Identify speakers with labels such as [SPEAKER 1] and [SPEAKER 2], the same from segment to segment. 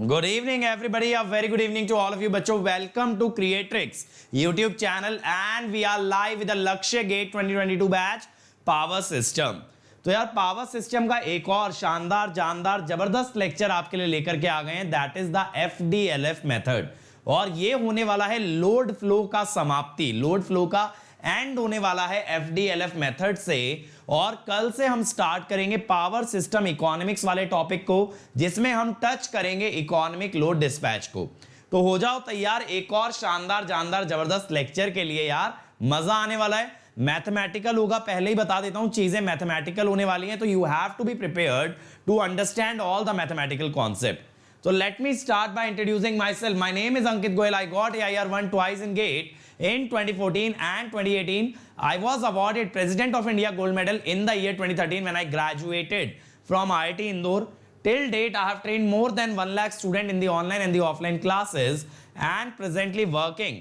[SPEAKER 1] Good evening everybody, a very good evening to all of you बच्चों। Welcome to Creatrix YouTube channel and we are live with the Lakshya GATE 2022 batch power system. तो यार power system का एक और शानदार जानदार जबरदस्त lecture आपके लिए लेकर के आ गए हैं, that is the FDLF method. और ये होने वाला है लोड फ्लो का समाप्ति, लोड फ्लो का एंड होने वाला है FDLF मेथड से। और कल से हम स्टार्ट करेंगे पावर सिस्टम इकोनॉमिक्स वाले टॉपिक को, जिसमें हम टच करेंगे इकोनॉमिक लोड डिस्पैच को। तो हो जाओ तैयार एक और शानदार जानदार जबरदस्त लेक्चर के लिए। यार मजा आने वाला है, मैथमेटिकल होगा, पहले ही बता देता हूं चीजें मैथमेटिकल होने वाली हैं, तो you have to be prepared to understand all the mathematical concept. So let me start by introducing myself. My name is Ankit Goyal. I got AIR1 twice in GATE in 2014 and 2018. I was awarded President of India Gold Medal in the year 2013 when I graduated from IIT Indore. Till date, I have trained more than 1 lakh students in the online and the offline classes and presently working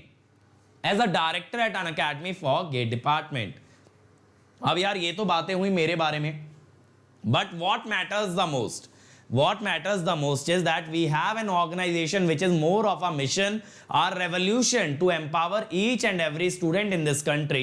[SPEAKER 1] as a director at an academy for GATE department. अब यार ये तो बातें हुई मेरे बारे में, but what matters the most? What matters the most is that we have an organization which is more of a mission or revolution to empower each and every student in this country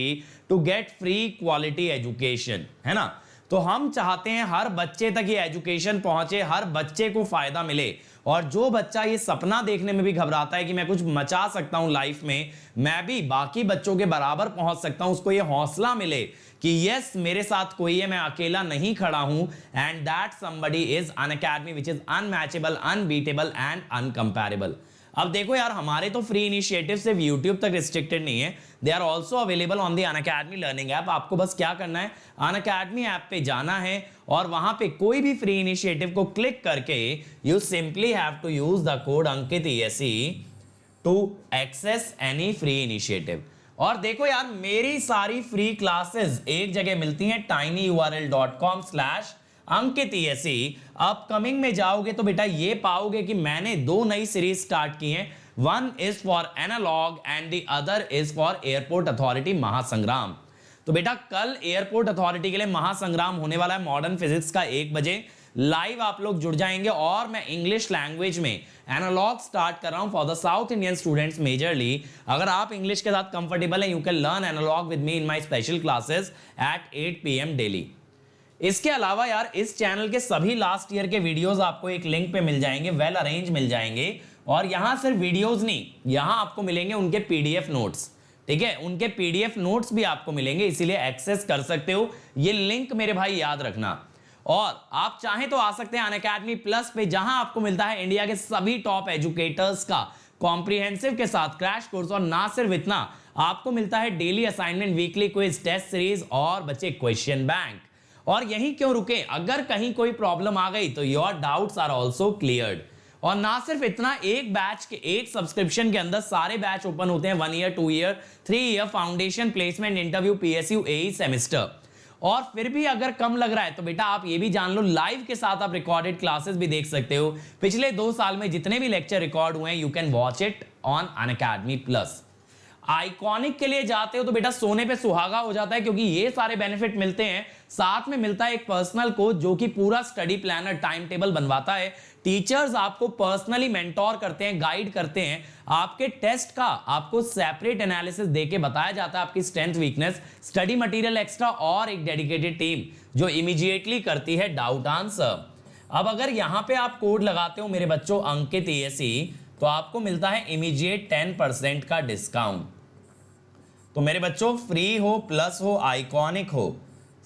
[SPEAKER 1] to get free quality education, है ना। तो हम चाहते हैं हर बच्चे तक ये education पहुंचे, हर बच्चे को फायदा मिले। और जो बच्चा ये सपना देखने में भी घबराता है कि मैं कुछ मचा सकता हूं लाइफ में, मैं भी बाकी बच्चों के बराबर पहुंच सकता हूं, उसको ये हौसला मिले कि यस मेरे साथ कोई है, मैं अकेला नहीं खड़ा हूं, and that somebody is Unacademy which is unmatchable, unbeatable and uncomparable. अब देखो यार, हमारे तो फ्री इनिशिएटिव सिर्फ यूट्यूब तक रिस्ट्रिक्टेड नहीं है, they are also available on the Unacademy learning app. आपको बस क्या करना है, अनअकैडमी ऐप पे जाना है और वहां पे कोई भी फ्री इनिशिएटिव को क्लिक करके you simply have to use the code Ankit ESE to access any free initiative. और देखो यार, मेरी सारी फ्री क्लासेस एक जगह मिलती हैं, tinyurl.com/अंकित ESE। अपकमिंग में जाओगे तो बेटा ये पाओगे कि मैंने 2 नई सीरीज स्टार्ट की हैं, one is for analog and the other is for airport authority महासंग्राम। तो बेटा कल एयरपोर्ट अथॉरिटी के लिए महासंग्राम होने वाला है मॉडर्न फिजिक्स का 1 बजे, लाइव आप लोग जुड़ जाएंगे। और मैं इंग्लिश लैंग्वेज में एनालॉग स्टार्ट कर रहा हूं for the South Indian students majorly. अगर आप इंग्लिश के साथ कंफर्टेबल हैं, you can learn analog with me in my special classes at 8 PM daily. इसके अलावा यार इस चैनल के सभी लास्ट ईयर के वीडियोस आपको एक लिंक पे मिल जाएंगे, वेल अरेंज मिल जाएंगे। और यहां सिर्फ वीडियोस नहीं, यहां आपको मिलेंगे उनके PDF नोट्स, ठीक है, उनके PDF नोट्स भी आपको मिलेंगे, इसीलिए एक्सेस कर सकते हो। ये लिंक मेरे भाई याद रखना। और आप चाहें तो आ सकते हैं अनअकैडमी प्लस पे, जहां आपको मिलता है इंडिया के सभी टॉप एजुकेटर्स का कॉम्प्रिहेंसिव के साथ क्रैश कोर्स। और ना सिर्फ इतना, आपको मिलता है daily assignment, weekly quiz, test series और बच्चे क्वेश्चन बैंक। और यहीं क्यों रुके, अगर कहीं कोई प्रॉब्लम आ गई तो your doubts are also cleared. और ना सिर्फ इतना, एक बैच के एक सब्सक्रिप्शन के अंदर सारे बैच ओपन होते हैं, 1 year, 2 year, 3 year, foundation, placement, interview, PSU, AE semester. और फिर भी अगर कम लग रहा है तो बेटा आप ये भी जान लो, लाइव के साथ आप रिकॉर्डेड क्लासेस भी देख सकते हो। पिछले 2 साल में जितने भी लेक्चर रिकॉर्ड हुए हैं, you can watch it on Unacademy plus. Iconic के लिए जाते हो तो बेटा सोने पे सुहागा हो जाता है, क्योंकि ये सारे बेनिफिट मिलते हैं, साथ में मिलता है एक पर्सनल कोच जो कि पूरा स्टडी प्लानर, टाइम टेबल बनवाता है। टीचर्स आपको पर्सनली मेंटोर करते हैं, गाइड करते हैं। आपके टेस्ट का आपको सेपरेट एनालिसिस देके बताया जाता है, आपकी strength, weakness, study material extra, और एक डेडिकेटेड टीम जो इमीडिएटली करती है डाउट आंसर। अब अगर यहां पे आप कोड लगाते हो मेरे बच्चों अंकित ESE, तो आपको मिलता है इमीडिएट 10% का डिस्काउंट। तो मेरे बच्चों फ्री हो, प्लस हो, आइकॉनिक हो,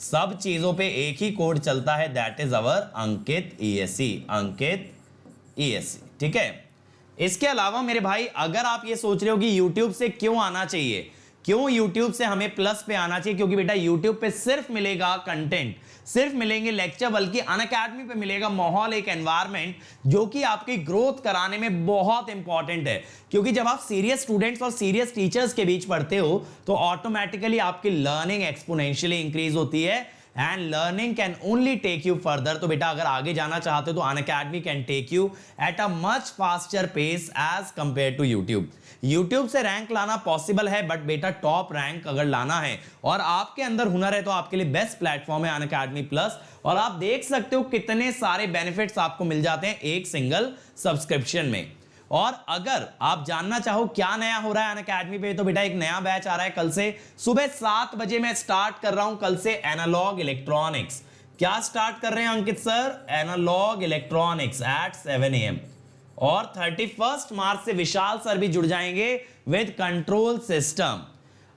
[SPEAKER 1] सब चीजों पे एक ही कोड चलता है, that is our Ankit ESE, Ankit ESE, ठीक है। इसके अलावा मेरे भाई, अगर आप ये सोच रहे हो कि YouTube से क्यों आना चाहिए, क्यों YouTube से हमें प्लस पे आना चाहिए, क्योंकि बेटा YouTube पे सिर्फ मिलेगा कंटेंट, सिर्फ मिलेंगे लेक्चर, बल्कि अनअकैडमी पे मिलेगा माहौल, एक एनवायरनमेंट जो कि आपकी ग्रोथ कराने में बहुत इंपॉर्टेंट है। क्योंकि जब आप सीरियस स्टूडेंट्स और सीरियस टीचर्स के बीच पढ़ते हो तो ऑटोमेटिकली आपकी लर्निंग एक्सपोनेंशियली इंक्रीज होती है, and learning can only take you further. तो बेटा अगर आगे जाना चाहते हो तो Unacademy can take you at a much faster pace as compare to YouTube. YouTube से रैंक लाना पॉसिबल है, बट बेटा टॉप रैंक अगर लाना है और आपके अंदर हुनर है तो आपके लिए बेस्ट प्लेटफॉर्म है अनअकैडमी प्लस। और आप देख सकते हो कितने सारे बेनिफिट्स आपको मिल जाते हैं एक सिंगल सब्सक्रिप्शन में। और अगर आप जानना चाहो क्या नया हो रहा है अनअकैडमी पे, तो बेटा एक नया बैच आ रहा है कल से सुबह 7 बजे मैं स्टार्ट कर रहा हूं कल से एनालॉग इलेक्ट्रॉनिक्स। क्या स्टार्ट कर रहे हैं Ankit sir? Analog electronics at 7 AM। और 31 मार्च से विशाल सर भी जुड़ जाएंगे विद कंट्रोल सिस्टम।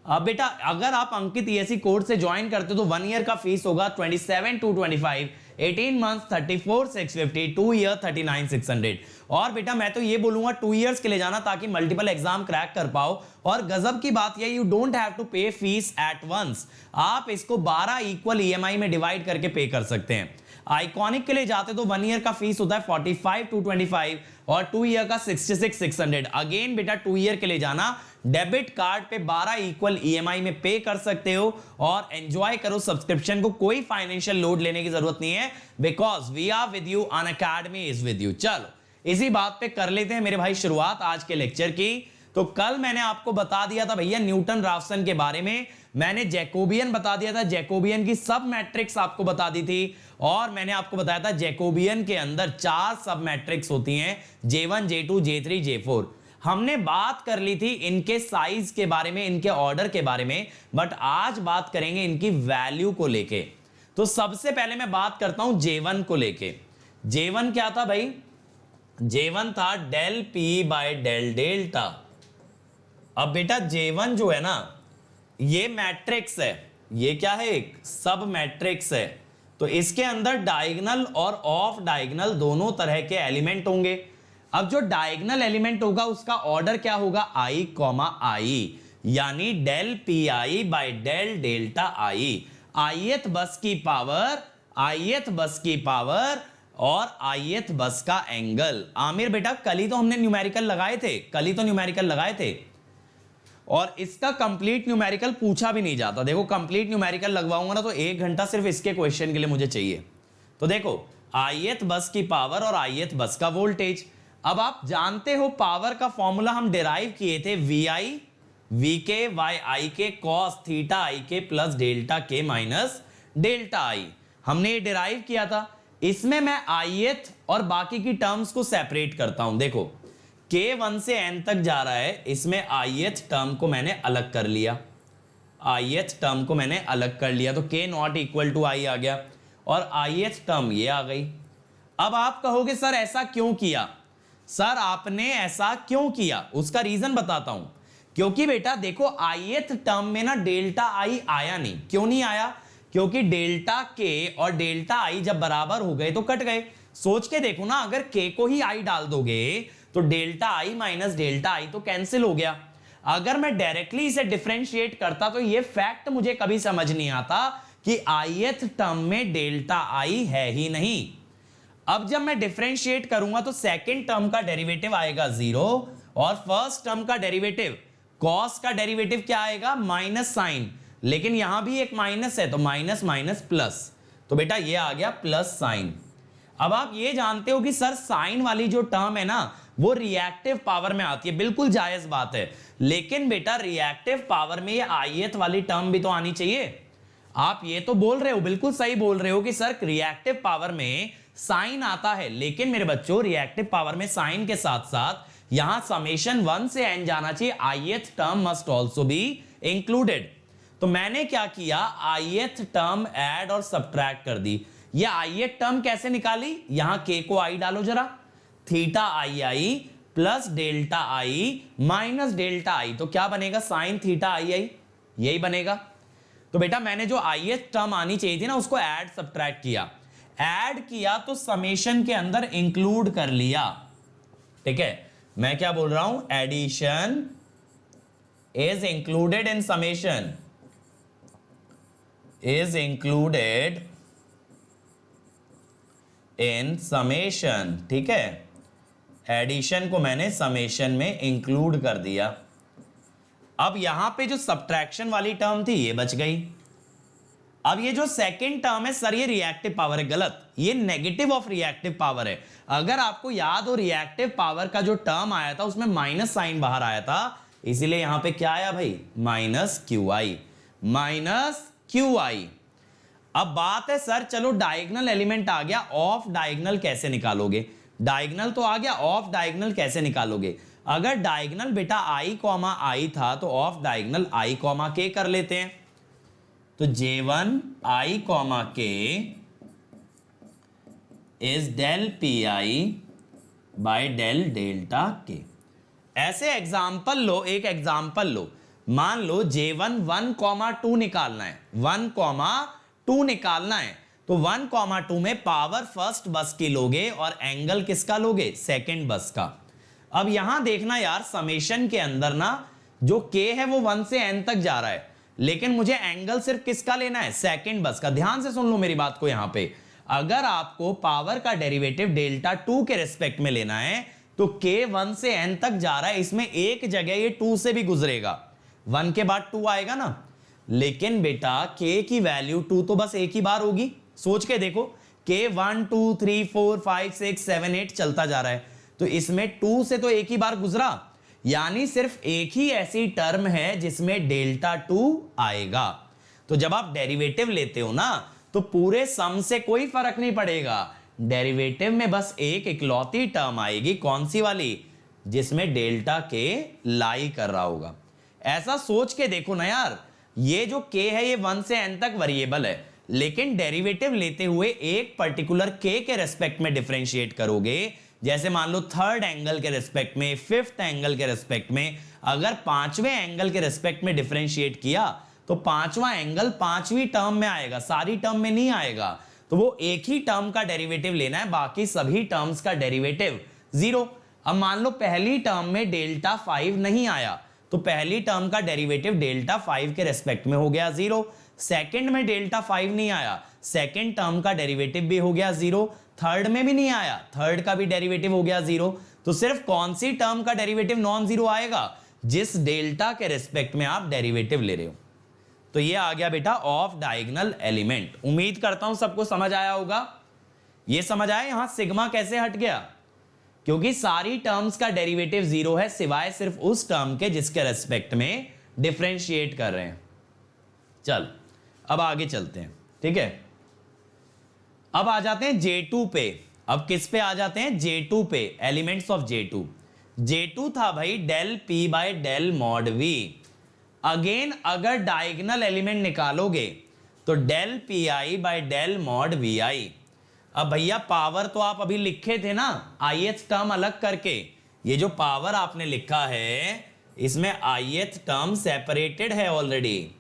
[SPEAKER 1] अब बेटा अगर आप अंकित ESE कोड से ज्वाइन करते हो तो 1 ईयर का फीस होगा 27,225, 18 मंथ्स 34,650, 2 ईयर 39,600। और बेटा मैं तो ये बोलूंगा 2 इयर्स के लिए जाना ताकि मल्टीपल एग्जाम क्रैक कर पाओ। और गजब की बात ये, यू डोंट हैव टू पे फीस एट वंस, आप इसको 12 इक्वल EMI में डिवाइड करके पे कर सकते हैं। आइकॉनिक के लिए जाते तो 1 ईयर का फीस होता है 45,225 और 2 ईयर का 66,600। अगेन बेटा 2 ईयर के लिए जाना, डेबिट कार्ड पे 12 इक्वल EMI में पे कर सकते हो और एंजॉय करो सब्सक्रिप्शन को। कोई फाइनेंशियल लोड लेने की जरूरत नहीं है, because we are with you, Unacademy is with you. चलो इसी बात पे कर लेते हैं मेरे भाई शुरुआत आज के लेक्चर की। तो कल मैंने आपको बता दिया था भैया न्यूटन राफसन के बारे में, मैंने जैकोबियन बता दिया था, जैकोबियन की सब मैट्रिक्स आपको बता दी थी। और मैंने आपको बताया था जैकोबियन के अंदर 4 सब मैट्रिक्स होती हैं, J1 J2 J3 J4। हमने बात कर ली थी इनके साइज के बारे में, इनके ऑर्डर के बारे में, बट आज बात करेंगे इनकी वैल्यू को लेके। तो सबसे पहले मैं बात करता हूं J1 को लेके। J1 क्या था भाई? J1 था del P by del delta. अब बेटा J1 जो है ना, ये मैट्रिक्स है, ये क्या है? एक सब मैट्रिक्स है। तो इसके अंदर डायगोनल और ऑफ डायगोनल दोनों तरह के एलिमेंट होंगे। अब जो डायगोनल एलिमेंट होगा उसका ऑर्डर क्या होगा? I, I, यानी del PI by del delta I, ith बस की पावर, ith बस की पावर और ith बस का एंगल। आमिर बेटा कल ही तो हमने न्यूमेरिकल लगाए थे, कल ही तो न्यूमेरिकल लगाए थे, और इसका कंप्लीट न्यूमेरिकल पूछा भी नहीं जाता। देखो कंप्लीट न्यूमेरिकल लगवाऊंगा ना तो 1 घंटा सिर्फ इसके क्वेश्चन के लिए मुझे चाहिए। तो देखो ith बस की पावर और ith बस का वोल्टेज। अब आप जानते हो पावर का फॉर्मूला हम डिराइव किए थे VI VK YI के cos थीटा I के plus delta K minus delta I, हमने ये डिराइव किया था। इसमें मैं ith और बाकी की टर्म्स को सेपरेट करता हूं। देखो K1 से N तक जा रहा है, इसमें ith टर्म को मैंने अलग कर लिया, ith टर्म को मैंने अलग कर लिया, तो K not equal to I आ गया और ith टर्म ये आ गई। अब आप कहोगे सर ऐसा क्यों किया? सर आपने ऐसा क्यों किया उसका रीजन बताता हूं। क्योंकि बेटा देखो ith टर्म में ना डेल्टा I आया नहीं। क्यों नहीं आया? क्योंकि डेल्टा K और डेल्टा I जब बराबर हो गए तो कट गए। सोच के देखो ना, अगर K को ही I डाल दोगे तो delta I minus delta I तो कैंसिल हो गया। अगर मैं डायरेक्टली इसे डिफरेंशिएट करता तो ये फैक्ट मुझे कभी समझ नहीं आता कि ith टर्म में डेल्टा I है ही नहीं। अब जब मैं डिफरेंशिएट करूंगा तो सेकंड टर्म का डेरिवेटिव आएगा 0 और फर्स्ट टर्म का डेरिवेटिव, कॉस का डेरिवेटिव क्या आएगा? माइनस साइन, लेकिन यहां भी एक माइनस है तो माइनस माइनस प्लस, तो बेटा ये आ गया प्लस साइन। अब आप ये जानते हो कि सर साइन वाली जो टर्म है ना वो रिएक्टिव पावर में आती है, बिल्कुल जायज बात है, लेकिन बेटा रिएक्टिव पावर में ये ith वाली टर्म भी तो आनी चाहिए। आप ये तो बोल रहे हो, बिल्कुल सही बोल रहे हो कि सर रिएक्टिव पावर में साइन आता है, लेकिन मेरे बच्चों रिएक्टिव पावर में साइन के साथ साथ यहां समेशन 1 से n जाना चाहिए, ith term must also be included. तो मैंने क्या किया, ith टर्म ऐड और सब्ट्रैक्ट कर दी। ये ith टर्म कैसे निकाली? यहां k को I डालो जरा, theta II plus delta I minus delta I, तो क्या बनेगा? साइन थीटा II, यही बनेगा। तो बेटा मैंने जो ith टर्म आनी चाहिए थी ना उसको ऐड सब्ट्रैक्ट किया, ऐड किया तो समेशन के अंदर इंक्लूड कर लिया। ठीक है, मैं क्या बोल रहा हूं? Addition is included in summation, is included in summation. ठीक है, एडिशन को मैंने समेशन में इंक्लूड कर दिया। अब यहां पे जो सब्ट्रैक्शन वाली टर्म थी ये बच गई। अब ये जो सेकंड टर्म है सर, ये रिएक्टिव पावर है, गलत, ये नेगेटिव ऑफ रिएक्टिव पावर है। अगर आपको याद हो रिएक्टिव पावर का जो टर्म आया था उसमें माइनस साइन बाहर आया था, इसीलिए यहां पे क्या आया भाई, minus Q I, minus Q I. अब बात है सर चलो डायगोनल एलिमेंट आ गया, ऑफ डायगोनल कैसे निकालोगे? डायगोनल तो आ गया, ऑफ डायगोनल कैसे निकालोगे? अगर डायगोनल बेटा i कॉमा आई था तो ऑफ डायगोनल i कॉमा के कर लेते हैं। तो J1 i comma k is del P I by del delta k. ऐसे एग्जाम्पल लो, एक एग्जाम्पल लो, मान लो J1 1,2 निकालना है, 1,2 निकालना है, तो 1,2 में पावर फर्स्ट बस की लोगे और एंगल किसका लोगे, सेकंड बस का। अब यहां देखना यार, समेशन के अंदर ना जो k है वो 1 से n तक जा रहा है, लेकिन मुझे एंगल सिर्फ किसका लेना है, सेकंड बस का। ध्यान से सुन लो मेरी बात को, यहां पे अगर आपको पावर का डेरिवेटिव डेल्टा 2 के रेस्पेक्ट में लेना है तो k 1 से n तक जा रहा है, इसमें एक जगह ये 2 से भी गुजरेगा, 1 के बाद 2 आएगा ना, लेकिन बेटा k की वैल्यू 2 तो बस एक ही बार होगी। सोच के देखो, k 1 2 3 4 5 6 7 8 चलता जा रहा है, तो इसमें 2 से तो एक ही बार गुजरा, यानी सिर्फ एक ही ऐसी टर्म है जिसमें डेल्टा 2 आएगा। तो जब आप डेरिवेटिव लेते हो ना तो पूरे सम से कोई फर्क नहीं पड़ेगा, डेरिवेटिव में बस एक इकलौती टर्म आएगी, कौन सी वाली, जिसमें डेल्टा के लाई कर रहा होगा। ऐसा सोच के देखो ना यार, ये जो k है ये 1 से n तक वेरिएबल है, लेकिन डेरिवेटिव लेते हुए एक पर्टिकुलर k के रेस्पेक्ट में डिफरेंशिएट करोगे, जैसे मान लो थर्ड एंगल के रेस्पेक्ट में, फिफ्थ एंगल के रेस्पेक्ट में, अगर पांचवें एंगल के रेस्पेक्ट में डिफरेंशिएट किया तो पांचवा एंगल पांचवी टर्म में आएगा, सारी टर्म में नहीं आएगा। तो वो एक ही टर्म का डेरिवेटिव लेना है, बाकी सभी टर्म्स का डेरिवेटिव 0। अब मान लो पहली टर्म में डेल्टा 5 नहीं आया, तो पहली टर्म का डेरिवेटिव डेल्टा 5 के रेस्पेक्ट में हो गया 0। सेकंड में डेल्टा 5 नहीं आया, सेकंड टर्म का डेरिवेटिव भी हो गया 0। थर्ड में भी नहीं आया, थर्ड का भी डेरिवेटिव हो गया 0। तो सिर्फ कौन सी टर्म का डेरिवेटिव नॉन जीरो आएगा, जिस डेल्टा के रेस्पेक्ट में आप डेरिवेटिव ले रहे हो। तो ये आ गया बेटा ऑफ डायगोनल एलिमेंट। उम्मीद करता हूं सबको समझ आया होगा। ये समझ आया यहां सिग्मा कैसे हट गया, क्योंकि सारी टर्म्स का डेरिवेटिव 0 है सिवाय सिर्फ उस टर्म के जिसके रेस्पेक्ट में डिफरेंशिएट कर रहे हैं। चल अब आगे चलते हैं, ठीक है। अब आ जाते हैं J2 पे। अब किस पे आ जाते हैं, J2 पे, एलिमेंट्स ऑफ J2। J2 था भाई del P by del mod V। Again अगर डायगोनल एलिमेंट निकालोगे तो del P I by del mod V I. अब भैया पावर तो आप अभी लिखे थे ना, ith टर्म अलग करके, ये जो पावर आपने लिखा है इसमें ith टर्म सेपरेटेड है ऑलरेडी,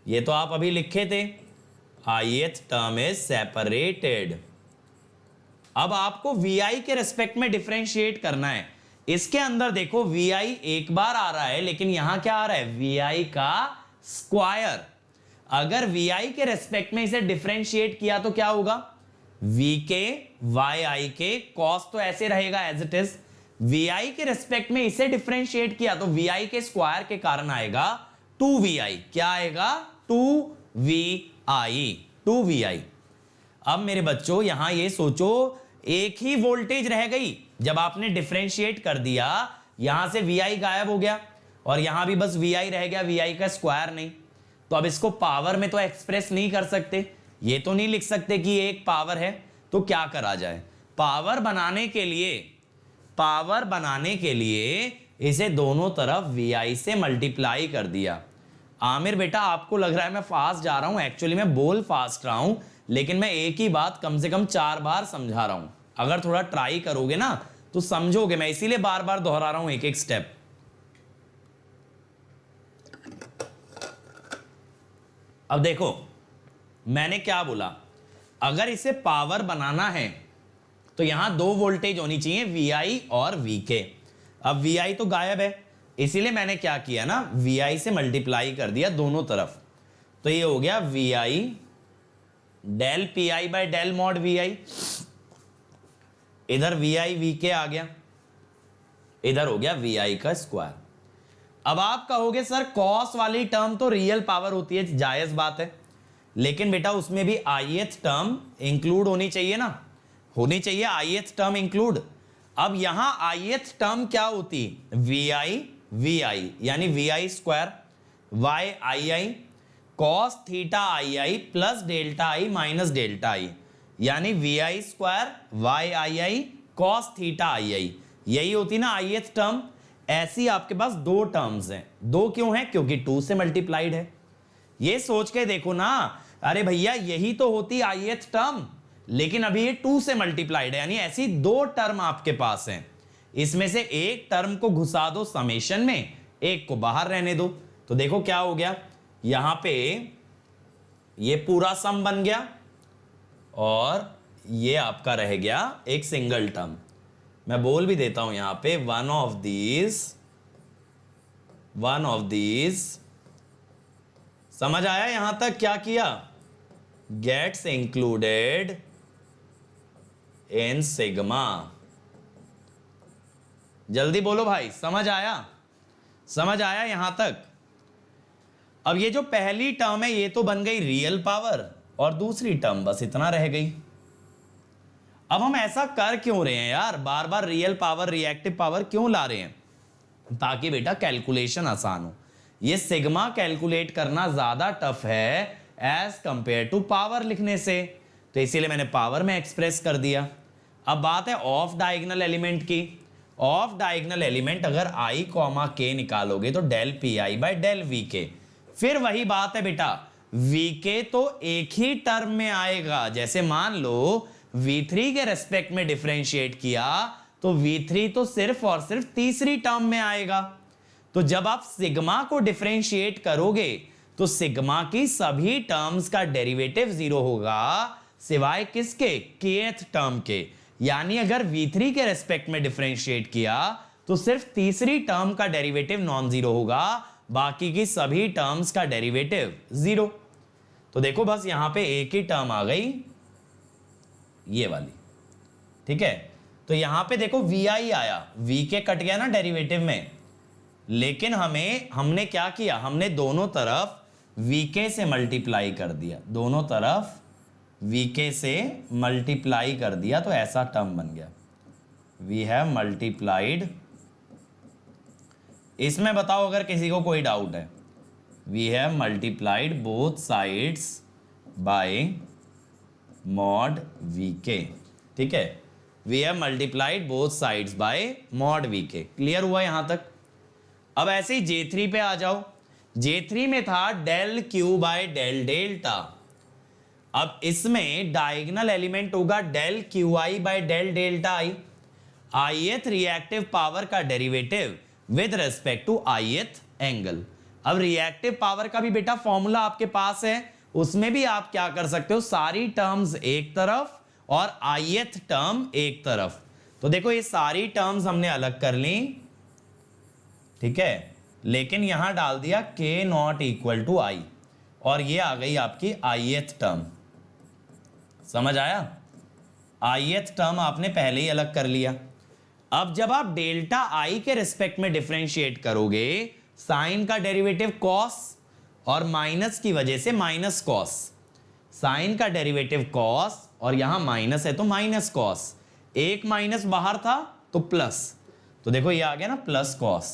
[SPEAKER 1] ये तो आप अभी लिखे थे, ith टर्म इज सेपरेटेड। अब आपको vi के रेस्पेक्ट में डिफरेंशिएट करना है। इसके अंदर देखो vi एक बार आ रहा है, लेकिन यहां क्या आ रहा है, vi का स्क्वायर। अगर vi के रेस्पेक्ट में इसे डिफरेंशिएट किया तो क्या होगा, vk yi के कॉस तो ऐसे रहेगा एज इट इज, vi के रेस्पेक्ट में इसे डिफरेंशिएट किया तो vi के स्क्वायर के कारण आएगा 2vi। क्या आएगा, 2vi। अब मेरे बच्चों यहां ये सोचो, एक ही वोल्टेज रह गई, जब आपने डिफरेंशिएट कर दिया यहां से vi गायब हो गया और यहां भी बस vi रह गया, vi का स्क्वायर नहीं। तो अब इसको पावर में तो एक्सप्रेस नहीं कर सकते, ये तो नहीं लिख सकते कि ये एक पावर है, तो क्या करा जाए, पावर बनाने के लिए इसे दोनों तरफ vi से मल्टीप्लाई कर दिया। आमिर बेटा आपको लग रहा है मैं फास्ट जा रहा हूं, एक्चुअली मैं बोल फास्ट रहा हूं, लेकिन मैं एक ही बात कम से कम 4 बार समझा रहा हूं। अगर थोड़ा ट्राई करोगे ना तो समझोगे, मैं इसीलिए बार बार दोहरा रहा हूं एक एक स्टेप। अब देखो मैंने क्या बोला, अगर इसे पावर बनाना है तो यहां 2 वोल्टेज होनी चाहिए, vi और vk। अब vi तो गायब है, इसीलिए मैंने क्या किया ना, vi से मल्टीप्लाई कर दिया दोनों तरफ, तो ये हो गया vi del P I by del mod vi। इधर vi vk आ गया, इधर हो गया vi का स्क्वायर। अब आप कहोगे सर कॉस वाली टर्म तो रियल पावर होती है, जायज बात है, लेकिन बेटा उसमें भी ith टर्म इंक्लूड होनी चाहिए ना, होनी चाहिए ith टर्म इंक्लूड। अब यहां ith टर्म क्या होती, vi यानी vi square yi cos theta I plus delta I minus delta I, यानी vi square yi cos theta I, यही होती ना ith टर्म। ऐसी आपके पास दो टर्म्स हैं, दो क्यों है, क्योंकि 2 से मल्टीप्लाइड है। ये सोच के देखो ना, अरे भैया यही तो होती ith टर्म, लेकिन अभी ये 2 से मल्टीप्लाइड है, यानी ऐसी दो टर्म आपके पास हैं। इसमें से एक टर्म को घुसा दो समेशन में, एक को बाहर रहने दो। तो देखो क्या हो गया, यहां पे ये पूरा सम बन गया और ये आपका रह गया एक सिंगल टर्म। मैं बोल भी देता हूं यहां पे वन ऑफ दीज, समझ आया यहां तक क्या किया, गेट्स इंक्लूडेड इन सिग्मा। जल्दी बोलो भाई, समझ आया यहां तक। अब ये जो पहली टर्म है ये तो बन गई रियल पावर और दूसरी टर्म बस इतना रह गई। अब हम ऐसा कर क्यों रहे हैं यार, बार बार रियल पावर रिएक्टिव पावर क्यों ला रहे हैं, ताकि बेटा कैलकुलेशन आसान हो। ये सिग्मा कैलकुलेट करना ज्यादा टफ है एज कंपेयर टू पावर लिखने से, तो इसीलिए मैंने पावर में एक्सप्रेस कर दिया। अब बात है ऑफ डायगोनल एलिमेंट की। ऑफ डायगोनल एलिमेंट अगर i, k निकालोगे तो del P I by del v k. फिर वही बात है बेटा, वीके तो एक ही टर्म में आएगा। जैसे मान लो v3 के रेस्पेक्ट में डिफरेंशिएट किया तो v3 तो सिर्फ और सिर्फ तीसरी टर्म में आएगा। तो जब आप सिग्मा को डिफरेंशिएट करोगे तो सिग्मा की सभी टर्म्स का डेरिवेटिव 0 होगा सिवाय किसके, kth टर्म के। यानी अगर v3 के रेस्पेक्ट में डिफरेंशिएट किया तो सिर्फ तीसरी टर्म का डेरिवेटिव नॉन जीरो होगा, बाकी की सभी टर्म्स का डेरिवेटिव 0। तो देखो बस यहां पे एक ही टर्म आ गई, ये वाली, ठीक है। तो यहां पे देखो vi आया, v के कट गया ना डेरिवेटिव में, लेकिन हमने क्या किया, हमने दोनों तरफ vk से मल्टीप्लाई कर दिया, दोनों तरफ vk से मल्टीप्लाई कर दिया, तो ऐसा टर्म बन गया वी हैव मल्टीप्लाइड। इसमें बताओ अगर किसी को कोई डाउट है, we have multiplied both sides by mod v k, ठीक है। We have multiplied both sides by mod v k. Clear हुआ यहां तक। अब ऐसे ही J3 पे आ जाओ। J3 में था del Q by del delta. अब इसमें डायगोनल एलिमेंट होगा del Q I by del delta I, ith reactive power का derivative with respect to ith angle. अब रिएक्टिव पावर का भी बेटा फॉर्मूला आपके पास है, उसमें भी आप क्या कर सकते हो, सारी टर्म्स एक तरफ और ith टर्म एक तरफ। तो देखो ये सारी टर्म्स हमने अलग कर ली, ठीक है, लेकिन यहां डाल दिया k नॉट इक्वल टू आई, और ये आ गई आपकी ith टर्म। समझ आया, ith टर्म आपने पहले ही अलग कर लिया। अब जब आप डेल्टा आई के रिस्पेक्ट में डिफरेंशिएट करोगे, साइन का डेरिवेटिव cos और माइनस की वजह से माइनस cos, साइन का डेरिवेटिव cos और यहां माइनस है तो माइनस cos, एक माइनस बाहर था तो प्लस, तो देखो ये आ गया ना प्लस cos।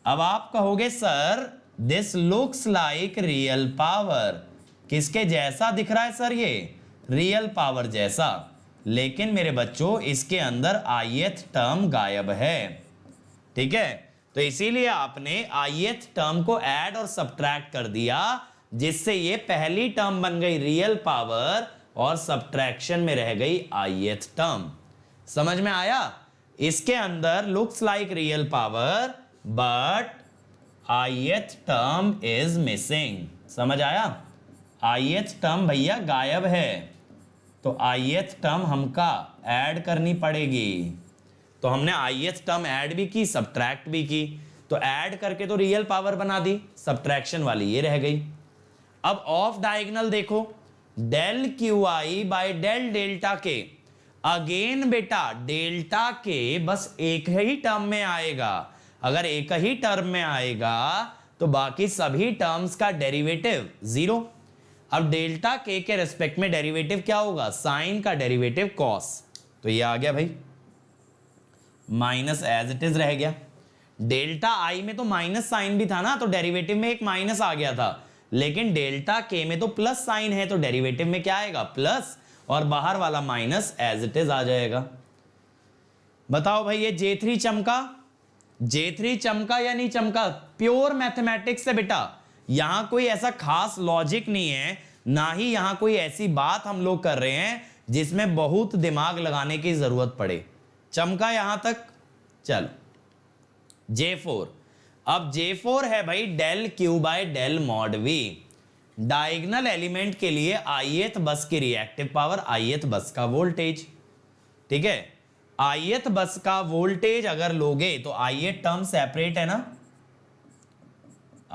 [SPEAKER 1] अब आप कहोगे sir this looks like real power, किसके जैसा दिख रहा है सर, ये रियल पावर जैसा, लेकिन मेरे बच्चों इसके अंदर ith टर्म गायब है, ठीक है। तो इसीलिए आपने ith टर्म को ऐड और सब्ट्रैक्ट कर दिया, जिससे ये पहली टर्म बन गई रियल पावर और सब्ट्रैक्शन में रह गई ith टर्म। समझ में आया, इसके अंदर looks like real power but ith term is missing. समझ आया, ith टर्म भैया गायब है, तो ith टर्म हमका ऐड करनी पड़ेगी। तो हमने ith टर्म ऐड भी की, सब्ट्रैक्ट भी की, तो ऐड करके तो रियल पावर बना दी, सब्ट्रैक्शन वाली ये रह गई। अब ऑफ डायगोनल देखो, del Q I by del delta k, again बेटा डेल्टा के बस एक ही टर्म में आएगा। अगर एक ही टर्म में आएगा तो बाकी सभी टर्म्स का डेरिवेटिव 0। अब डेल्टा के रेस्पेक्ट में डेरिवेटिव क्या होगा, साइन का डेरिवेटिव कॉस, तो ये आ गया भाई माइनस एज इट इज रह गया। डेल्टा आई में तो माइनस साइन भी था ना, तो डेरिवेटिव में एक माइनस आ गया था, लेकिन डेल्टा के में तो प्लस साइन है, तो डेरिवेटिव में क्या आएगा प्लस, और बाहर वाला माइनस एज इट इज आ जाएगा। बताओ भाई ये J3 चमका, J3 चमका या नहीं चमका? प्योर मैथमेटिक्स से बेटा, यहां कोई ऐसा खास लॉजिक नहीं है, ना ही यहां कोई ऐसी बात हम लोग कर रहे हैं जिसमें बहुत दिमाग लगाने की जरूरत पड़े। चमका यहां तक? चलो J4, अब J4 है भाई del Q by del mod V। Diagonal element के लिए ith बस की रिएक्टिव पावर, ith बस का वोल्टेज, ठीक है, ith बस का वोल्टेज अगर लोगे तो ith टर्म सेपरेट है ना,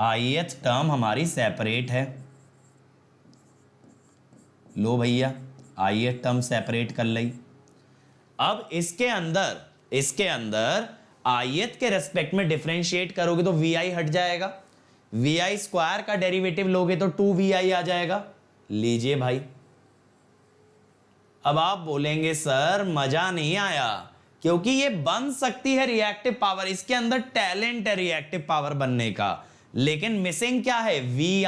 [SPEAKER 1] ith टर्म हमारी सेपरेट है, लो भैया ith टर्म सेपरेट कर ली। अब इसके अंदर ith के रेस्पेक्ट में डिफरेंशिएट करोगे तो vi हट जाएगा, vi स्क्वायर का डेरिवेटिव लोगे तो 2vi आ जाएगा। लीजिए भाई, अब आप बोलेंगे सर मजा नहीं आया, क्योंकि ये बन सकती है रिएक्टिव पावर, इसके अंदर टैलेंट है रिएक्टिव पावर बनने का, लेकिन मिसिंग क्या है, vi।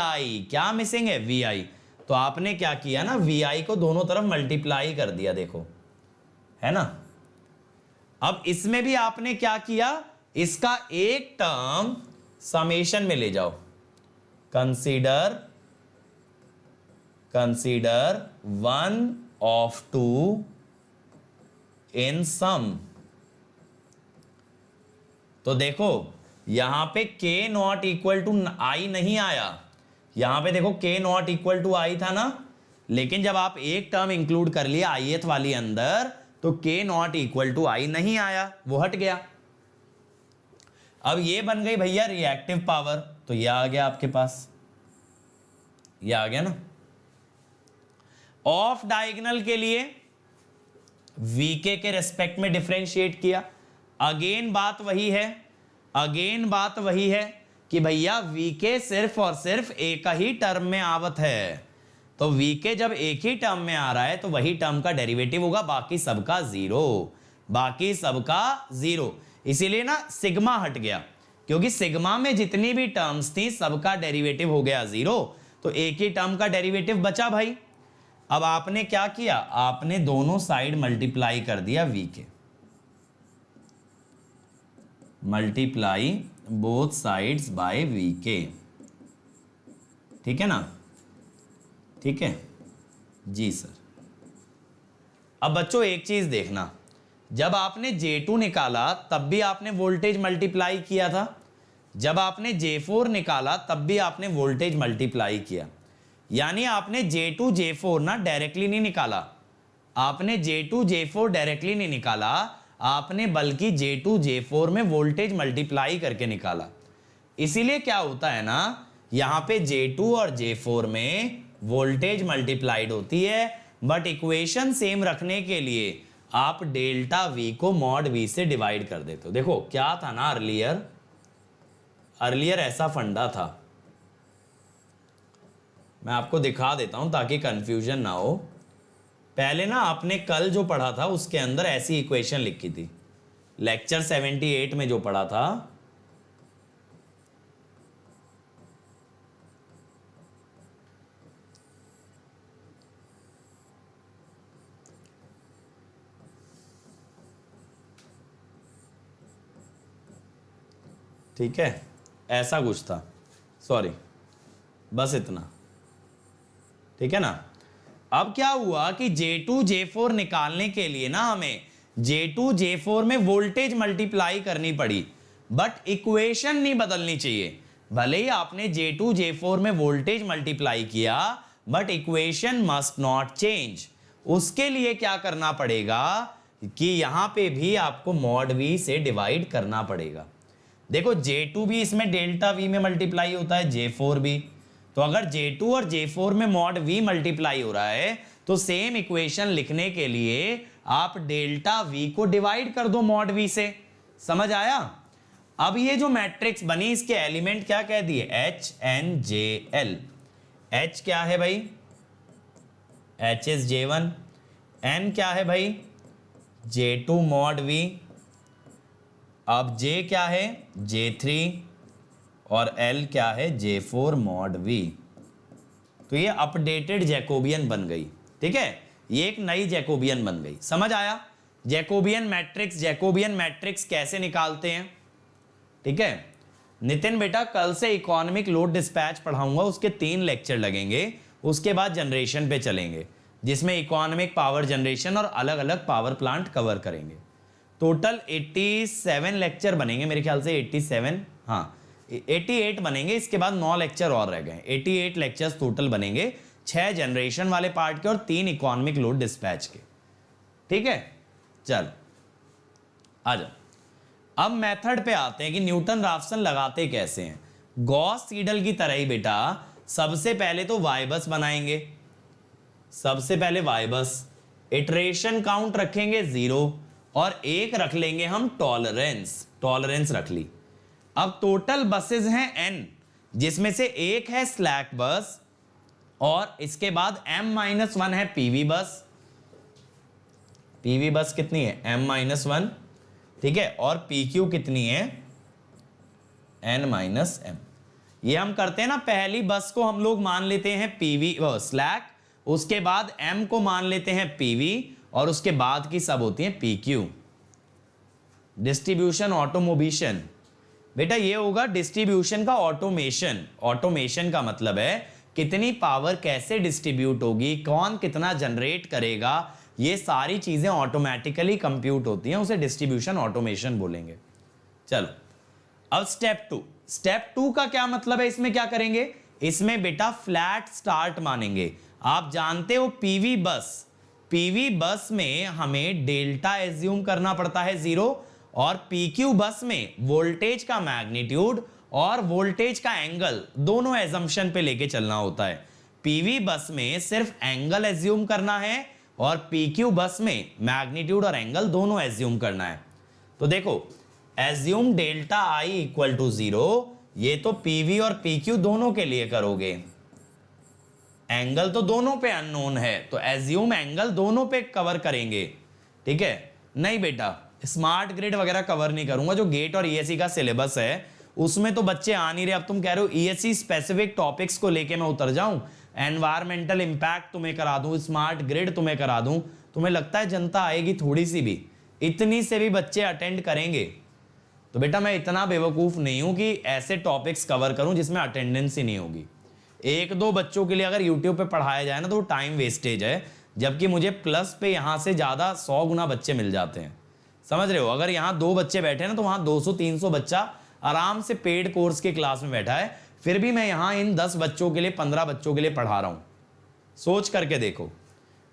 [SPEAKER 1] क्या मिसिंग है, vi। तो आपने क्या किया ना, vi को दोनों तरफ मल्टीप्लाई कर दिया, देखो है ना। अब इसमें भी आपने क्या किया, इसका एक टर्म समेशन में ले जाओ, कंसीडर वन ऑफ टू इन सम। तो देखो यहां पे k नॉट इक्वल टू आई नहीं आया, यहां पे देखो k नॉट इक्वल टू आई था ना, लेकिन जब आप एक टर्म इंक्लूड कर लिया ith वाली अंदर तो k नॉट इक्वल टू आई नहीं आया, वो हट गया। अब ये बन गई भैया रिएक्टिव पावर, तो ये आ गया आपके पास, ये आ गया ना। ऑफ डायगोनल के लिए वीके के रेस्पेक्ट में डिफरेंशिएट किया, अगेन बात वही है कि भैया वीके सिर्फ और सिर्फ एक ही टर्म में आवत है, तो वीके जब एक ही टर्म में आ रहा है तो वही टर्म का डेरिवेटिव होगा, बाकी सबका जीरो। इसीलिए ना सिग्मा हट गया, क्योंकि सिग्मा में जितनी भी टर्म्स थी सबका डेरिवेटिव हो गया जीरो, तो एक ही टर्म का डेरिवेटिव बचा भाई। अब आपने क्या किया, आपने दोनों साइड मल्टीप्लाई कर दिया v k, multiply both sides by v k, ठीक है ना, ठीक है जी सर। अब बच्चों एक चीज देखना, जब आपने J2 निकाला तब भी आपने वोल्टेज मल्टीप्लाई किया था, जब आपने J4 निकाला तब भी आपने वोल्टेज मल्टीप्लाई किया, यानी आपने J2 J4 ना डायरेक्टली नहीं निकाला, आपने J2 J4 डायरेक्टली नहीं निकाला, आपने बल्कि J2 J4 में वोल्टेज मल्टीप्लाई करके निकाला। इसीलिए क्या होता है ना, यहां पे J2 और J4 में वोल्टेज मल्टीप्लाइड होती है, बट इक्वेशन सेम रखने के लिए आप डेल्टा V को मॉड V से डिवाइड कर देते हो। देखो क्या था ना, अर्लियर ऐसा फंडा था, मैं आपको दिखा देता हूं ताकि कंफ्यूजन ना हो। पहले ना आपने कल जो पढ़ा था उसके अंदर ऐसी इक्वेशन लिखी थी, लेक्चर 78 में जो पढ़ा था, ठीक है, ऐसा कुछ था, सॉरी बस इतना, ठीक है ना। अब क्या हुआ कि J2 J4 निकालने के लिए ना हमें J2 J4 में वोल्टेज मल्टीप्लाई करनी पड़ी, बट इक्वेशन नहीं बदलनी चाहिए। भले ही आपने J2 J4 में वोल्टेज मल्टीप्लाई किया, but equation must not change. उसके लिए क्या करना पड़ेगा कि यहां पे भी आपको मॉड V से डिवाइड करना पड़ेगा। देखो J2 भी इसमें डेल्टा V में मल्टीप्लाई होता है, J4 भी, तो अगर J2 और J4 में मॉड V मल्टीप्लाई हो रहा है तो सेम इक्वेशन लिखने के लिए आप डेल्टा V को डिवाइड कर दो मॉड V से। समझ आया? अब ये जो मैट्रिक्स बनी इसके एलिमेंट क्या कह दिए, H N J L। H क्या है भाई, H इज J1, N क्या है भाई J2 mod V, अब J क्या है J3 और L क्या है J4 mod V। तो ये अपडेटेड जैकोबियन बन गई, ठीक है, ये एक नई जैकोबियन बन गई। समझ आया? जैकोबियन मैट्रिक्स कैसे निकालते हैं, ठीक है। नितिन बेटा कल से इकोनॉमिक लोड डिस्पैच पढ़ाऊंगा, उसके 3 लेक्चर लगेंगे, उसके बाद जनरेशन पे चलेंगे जिसमें इकोनॉमिक पावर जनरेशन और अलग अलग पावर प्लांट कवर करेंगे। टोटल 87 लेक्चर बनेंगे मेरे ख्याल से, 87, हाँ 88 बनेंगे, इसके बाद 9 लेक्चर और रह गए। 88 लेक्चर्स टोटल बनेंगे, 6 जनरेशन वाले पार्ट के और 3 इकोनॉमिक लोड डिस्पैच के, ठीक है। चल आ जाओ, अब मेथड पे आते हैं कि न्यूटन राफसन लगाते कैसे हैं। गॉस सीडल की तरह ही बेटा सबसे पहले तो वाई बस बनाएंगे, सबसे पहले वाई बस, इटरेशन काउंट रखेंगे 0 और 1 रख लेंगे हम टॉलरेंस रख ली। अब टोटल बसेस हैं n, जिसमें से एक है स्लैक बस और इसके बाद m-1 है पीवी बस। पीवी बस कितनी है m-1, ठीक है, और PQ कितनी है n-m। ये हम करते हैं ना, पहली बस को हम लोग मान लेते हैं पीवी स्लैक, उसके बाद m को मान लेते हैं पीवी और उसके बाद की सब होती है PQ। डिस्ट्रीब्यूशन ऑटोमोबिशन बेटा ये होगा डिस्ट्रीब्यूशन का ऑटोमेशन। ऑटोमेशन का मतलब है कितनी पावर कैसे डिस्ट्रीब्यूट होगी, कौन कितना जनरेट करेगा, ये सारी चीजें ऑटोमेटिकली कंप्यूट होती हैं, उसे डिस्ट्रीब्यूशन ऑटोमेशन बोलेंगे। चलो अब स्टेप टू का क्या मतलब है, इसमें क्या करेंगे, इसमें बेटा फ्लैट स्टार्ट मानेंगे। आप जानते हो पीवी बस में हमें डेल्टा एज्यूम करना पड़ता है 0 और PQ बस में वोल्टेज का मैग्नीट्यूड और वोल्टेज का एंगल दोनों एजम्पशन पे लेके चलना होता है। पीवी बस में सिर्फ एंगल एज्यूम करना है और PQ बस में मैग्नीट्यूड और एंगल दोनों एज्यूम करना है। तो देखो assume delta I equal to 0, ये तो PV और PQ दोनों के लिए करोगे, एंगल तो दोनों पे अननोन है तो एज्यूम एंगल दोनों पे कवर करेंगे, ठीक है। नहीं बेटा स्मार्ट ग्रिड वगैरह कवर नहीं करूंगा, जो गेट और ESE का सिलेबस है उसमें तो बच्चे आ नहीं रहे। अब तुम कह रहे हो ESE स्पेसिफिक टॉपिक्स को लेके मैं उतर जाऊं, एनवायरमेंटल इंपैक्ट तुम्हें करा दूं, स्मार्ट ग्रिड तुम्हें करा दूं, तुम्हें लगता है जनता आएगी थोड़ी सी भी, इतनी से भी बच्चे अटेंड करेंगे? तो बेटा मैं इतना बेवकूफ नहीं हूं कि ऐसे टॉपिक्स कवर करूं जिसमें अटेंडेंस ही नहीं होगी। 1-2 बच्चों के लिए अगर यूट्यूब पे पढ़ाया जाए ना तो टाइम वेस्टेज है, जबकि मुझे प्लस पे यहां से ज्यादा 100 गुना बच्चे मिल जाते हैं। समझ रहे हो? अगर यहाँ 2 बच्चे बैठे ना तो वहां 200-300 बच्चा आराम से पेड कोर्स के क्लास में बैठा है, फिर भी मैं यहाँ इन 10 बच्चों के लिए 15 बच्चों के लिए पढ़ा रहा हूं। सोच करके देखो,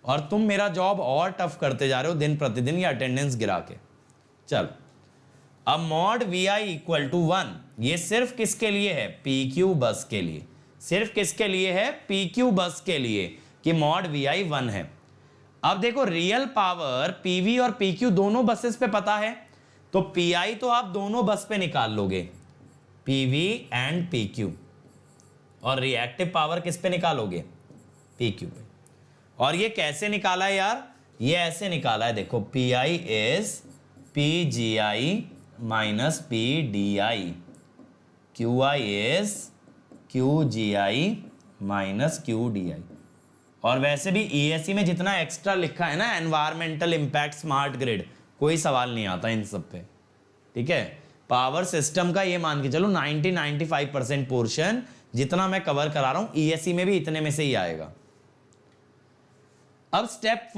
[SPEAKER 1] और तुम मेरा जॉब और टफ करते जा रहे हो दिन प्रतिदिन ये अटेंडेंस गिरा के। चल अब मॉड VI इक्वल टू 1, ये सिर्फ किसके लिए है, PQ बस के लिए। सिर्फ किसके लिए है, PQ बस के लिए, कि मॉड VI 1 है। अब देखो रियल पावर PV और PQ दोनों बसेस पे पता है, तो PI तो आप दोनों बस पे निकाल लोगे, PV एंड PQ, और रिएक्टिव पावर किस पे निकालोगे, PQ पे। और ये कैसे निकाला है यार, ये ऐसे निकाला है, देखो PI is PGI minus PDI, QI is QGI minus QDI। और वैसे भी ESE में जितना एक्स्ट्रा लिखा है ना, एनवायरमेंटल इंपैक्ट, स्मार्ट ग्रिड, कोई सवाल नहीं आता इन सब पे, ठीक है। पावर सिस्टम का ये मान के चलो 90-95% पोर्शन जितना मैं कवर करा रहा हूं ESE में भी इतने में से ही आएगा। अब स्टेप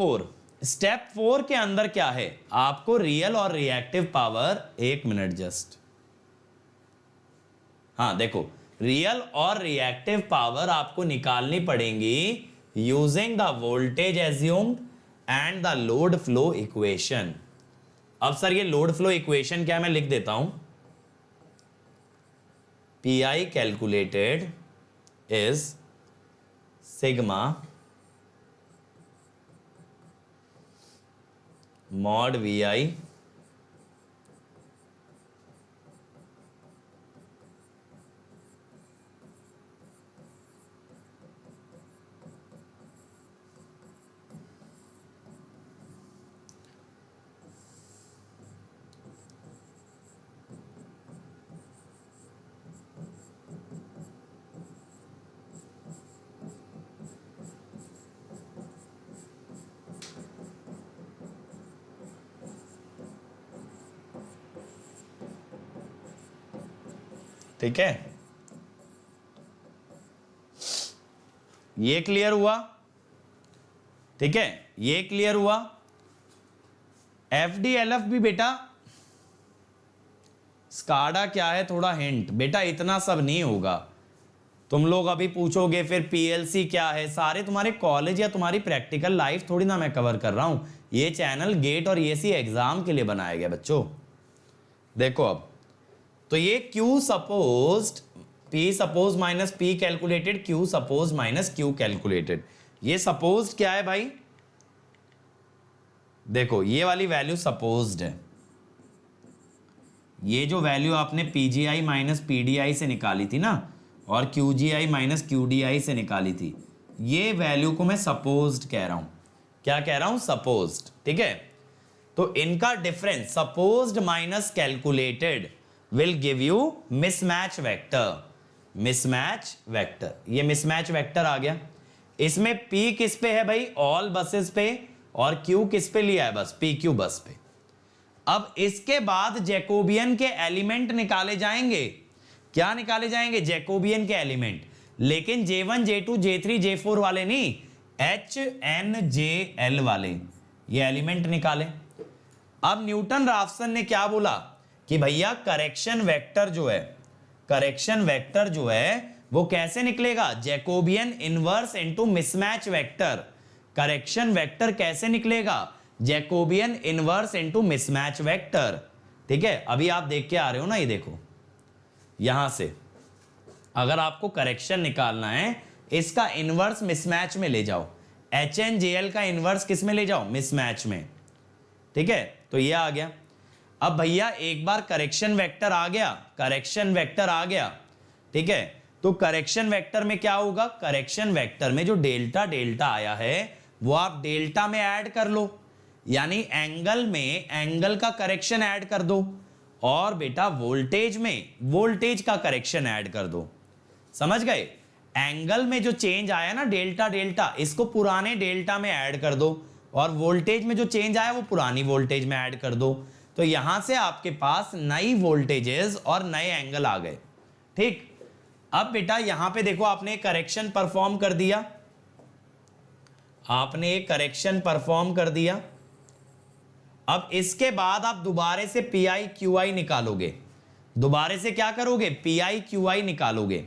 [SPEAKER 1] 4 के अंदर क्या है, आपको रियल और रिएक्टिव पावर, 1 मिनट जस्ट, हाँ देखो रियल और रिएक्टिव पावर आपको निकालनी पड़ेंगी using the voltage assumed and the load flow equation. अब सर ये लोड फ्लो इक्वेशन क्या है, मैं लिख देता हूं, PI calculated is sigma mod VI ठीक है, ये क्लियर हुआ? ठीक है, ये क्लियर हुआ। FDLF भी बेटा, स्काडा क्या है, थोड़ा हिंट बेटा, इतना सब नहीं होगा। तुम लोग अभी पूछोगे फिर PLC क्या है, सारे तुम्हारे कॉलेज या तुम्हारी प्रैक्टिकल लाइफ थोड़ी ना मैं कवर कर रहा हूं। ये चैनल गेट और ESE एग्जाम के लिए बनाया गया बच्चों। देखो अब तो ये Q supposed, P suppose minus P calculated, Q suppose minus Q calculated. ये सपोज्ड क्या है भाई? देखो ये वाली वैल्यू सपोज्ड है। ये जो वैल्यू आपने PGI माइनस PDI से निकाली थी ना, और QGI माइनस QDI से निकाली थी, ये वैल्यू को मैं सपोज्ड कह रहा हूं। क्या कह रहा हूं? सपोज्ड। ठीक है, तो इनका difference supposed minus calculated will give you mismatch vector. Mismatch vector, ये मिसमैच वेक्टर आ गया। इसमें P किस पे है भाई? ऑल बसेस पे, और Q किस पे लिया है? बस PQ बस पे। अब इसके बाद जैकोबियन के एलिमेंट निकाले जाएंगे। क्या निकाले जाएंगे? जैकोबियन के एलिमेंट, लेकिन J1 J2 J3 J4 वाले नहीं, HNJL वाले, ये एलिमेंट निकाले। अब न्यूटन राफसन ने क्या बोला कि भैया करेक्शन वेक्टर जो है, करेक्शन वेक्टर जो है वो कैसे निकलेगा? Jacobian inverse into mismatch vector. Correction vector कैसे निकलेगा? Jacobian inverse into mismatch vector. ठीक है, अभी आप देख के आ रहे हो ना, ये देखो यहां से अगर आपको करेक्शन निकालना है, इसका इनवर्स मिसमैच में ले जाओ। HNJL का इनवर्स किस में ले जाओ? मिसमैच में। ठीक है, तो ये आ गया। अब भैया एक बार करेक्शन वेक्टर आ गया, करेक्शन वेक्टर आ गया। ठीक है, तो करेक्शन वेक्टर में क्या होगा? करेक्शन वेक्टर में जो डेल्टा डेल्टा आया है वो आप डेल्टा में ऐड कर लो, यानी एंगल में एंगल का करेक्शन ऐड कर दो, और बेटा वोल्टेज में वोल्टेज का करेक्शन ऐड कर दो। समझ गए? एंगल में जो चेंज आया ना डेल्टा डेल्टा, इसको पुराने डेल्टा में ऐड कर दो, और वोल्टेज में जो चेंज आया वो पुरानी वोल्टेज में ऐड कर दो। तो यहां से आपके पास नई वोल्टेजेस और नए एंगल आ गए। ठीक, अब बेटा यहां पे देखो, आपने करेक्शन परफॉर्म कर दिया, आपने एक करेक्शन परफॉर्म कर दिया। अब इसके बाद आप दोबारा से PI QI निकालोगे, दोबारा से क्या करोगे? PI QI निकालोगे।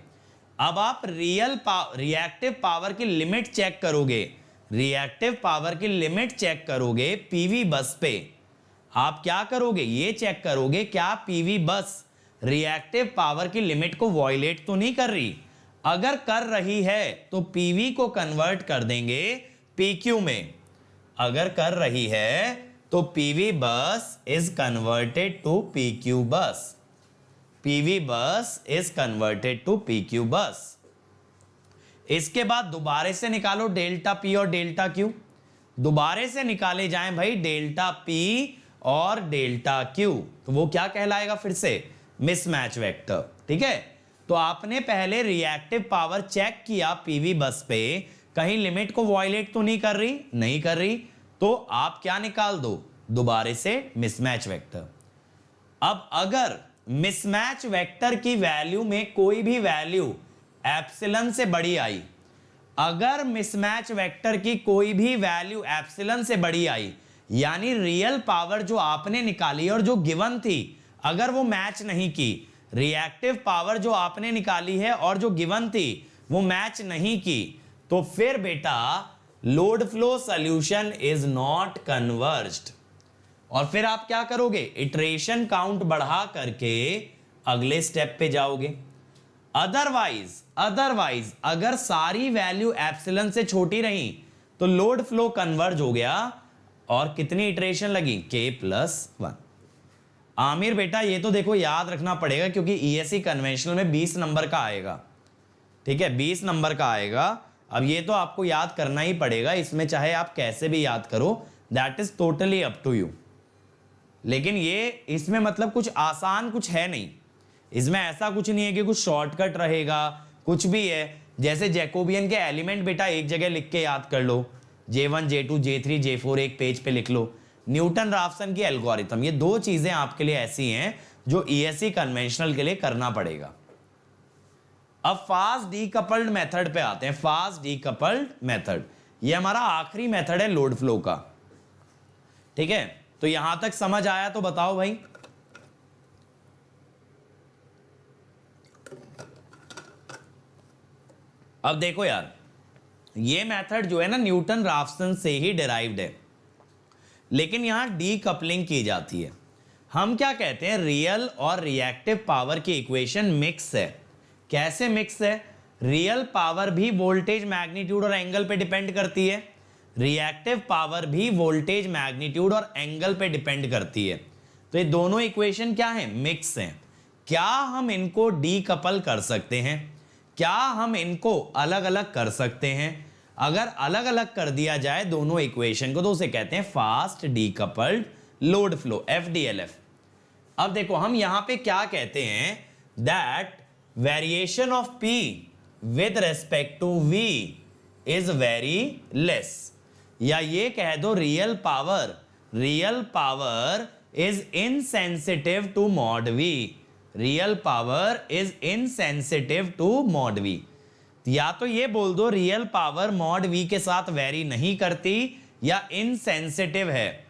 [SPEAKER 1] अब आप रिएक्टिव पावर की लिमिट चेक करोगे, रिएक्टिव पावर की लिमिट चेक करोगे PV बस पे। आप क्या करोगे? ये चेक करोगे क्या PV बस रिएक्टिव पावर की लिमिट को वॉयलेट तो नहीं कर रही। अगर कर रही है तो PV को कन्वर्ट कर देंगे PQ में। अगर कर रही है तो PV बस इज कन्वर्टेड टू PQ बस। PV बस इज कन्वर्टेड टू PQ बस। इसके बाद दोबारा से निकालो डेल्टा P और डेल्टा Q। दोबारा से निकाले जाएं भाई डेल्टा P और डेल्टा Q, तो वो क्या कहलाएगा? फिर से मिसमैच वेक्टर। ठीक है, तो आपने पहले रिएक्टिव पावर चेक किया PV बस पे, कहीं लिमिट को वॉयलेट तो नहीं कर रही, नहीं कर रही, तो आप क्या निकाल दो? दोबारा से मिसमैच वेक्टर। अब अगर मिसमैच वेक्टर की वैल्यू में कोई भी वैल्यू एप्सिलॉन से बड़ी आई, अगर मिसमैच वेक्टर की कोई भी वैल्यू एप्सिलॉन से बड़ी आई, यानी रियल पावर जो आपने निकाली और जो गिवन थी, अगर वो मैच नहीं की, रिएक्टिव पावर जो आपने निकाली है और जो गिवन थी वो मैच नहीं की, तो फिर बेटा load flow solution is not converged. और फिर आप क्या करोगे? इटरेशन काउंट बढ़ा करके अगले स्टेप पे जाओगे। अदरवाइज अगर सारी वैल्यू एप्सिलॉन से छोटी रही तो लोड फ्लो कन्वर्ज हो गया, और कितनी इटरेशन लगी? K+1। आमिर बेटा ये तो देखो याद रखना पड़ेगा, क्योंकि ESE कन्वेंशनल में 20 नंबर का आएगा। ठीक है, 20 नंबर का आएगा। अब ये तो आपको याद करना ही पड़ेगा, इसमें चाहे आप कैसे भी याद करो, that is totally up to you. लेकिन ये इसमें मतलब कुछ आसान कुछ है नहीं, इसमें ऐसा कुछ नहीं है कि कुछ शॉर्टकट रहेगा, कुछ भी है। जैसे जैकोबियन के एलिमेंट बेटा एक जगह लिख के याद कर लो, J1 J2 J3 J4 एक पेज पे लिख लो। न्यूटन राफसन की एल्गोरिथम, ये दो चीजें आपके लिए ऐसी हैं जो ESE कन्वेंशनल के लिए करना पड़ेगा। अब फास्ट डीकपल्ड मेथड पे आते हैं। फास्ट डीकपल्ड मेथड, ये हमारा आखिरी मेथड है लोड फ्लो का। ठीक है, तो यहां तक समझ आया तो बताओ भाई। अब देखो यार, ये मेथड जो है ना न्यूटन राफसन से ही डिराइव्ड है, लेकिन यहां डीकपलिंग की जाती है। हम क्या कहते हैं, रियल और रिएक्टिव पावर की इक्वेशन मिक्स है। कैसे मिक्स है? रियल पावर भी वोल्टेज मैग्नीट्यूड और एंगल पे डिपेंड करती है, रिएक्टिव पावर भी वोल्टेज मैग्नीट्यूड और एंगल पे डिपेंड करती है। तो ये दोनों इक्वेशन क्या है, मिक्स हैं। क्या हम इनको डीकपल कर सकते हैं? क्या हम इनको अलग अलग कर सकते हैं? अगर अलग अलग कर दिया जाए दोनों इक्वेशन को तो उसे कहते हैं fast decoupled load flow, FDLF। अब देखो हम यहां पे क्या कहते हैं, that variation of P with respect to V is very less, या ये कह दो real power is insensitive to mod V। Real power is insensitive to mod V। या तो ये बोल दो रियल पावर मॉड V के साथ वेरी नहीं करती या इनसेंसिटिव है।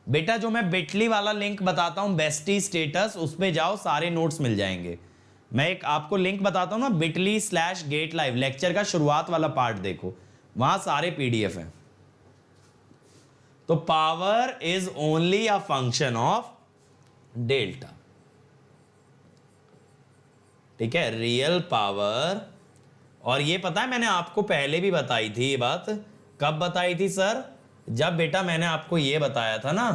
[SPEAKER 1] बेटा जो मैं बिटली वाला लिंक बताता हूं, बेस्टी स्टेटस, उस पे जाओ, सारे नोट्स मिल जाएंगे। मैं एक आपको लिंक बताता हूं ना, bit.ly/gate live, लेक्चर का शुरुआत वाला पार्ट देखो, वहां सारे PDF हैं। तो power is only a function of delta. ठीक है, रियल पावर। और ये पता है मैंने आपको पहले भी बताई थी ये बात। कब बताई थी सर? जब बेटा मैंने आपको ये बताया था ना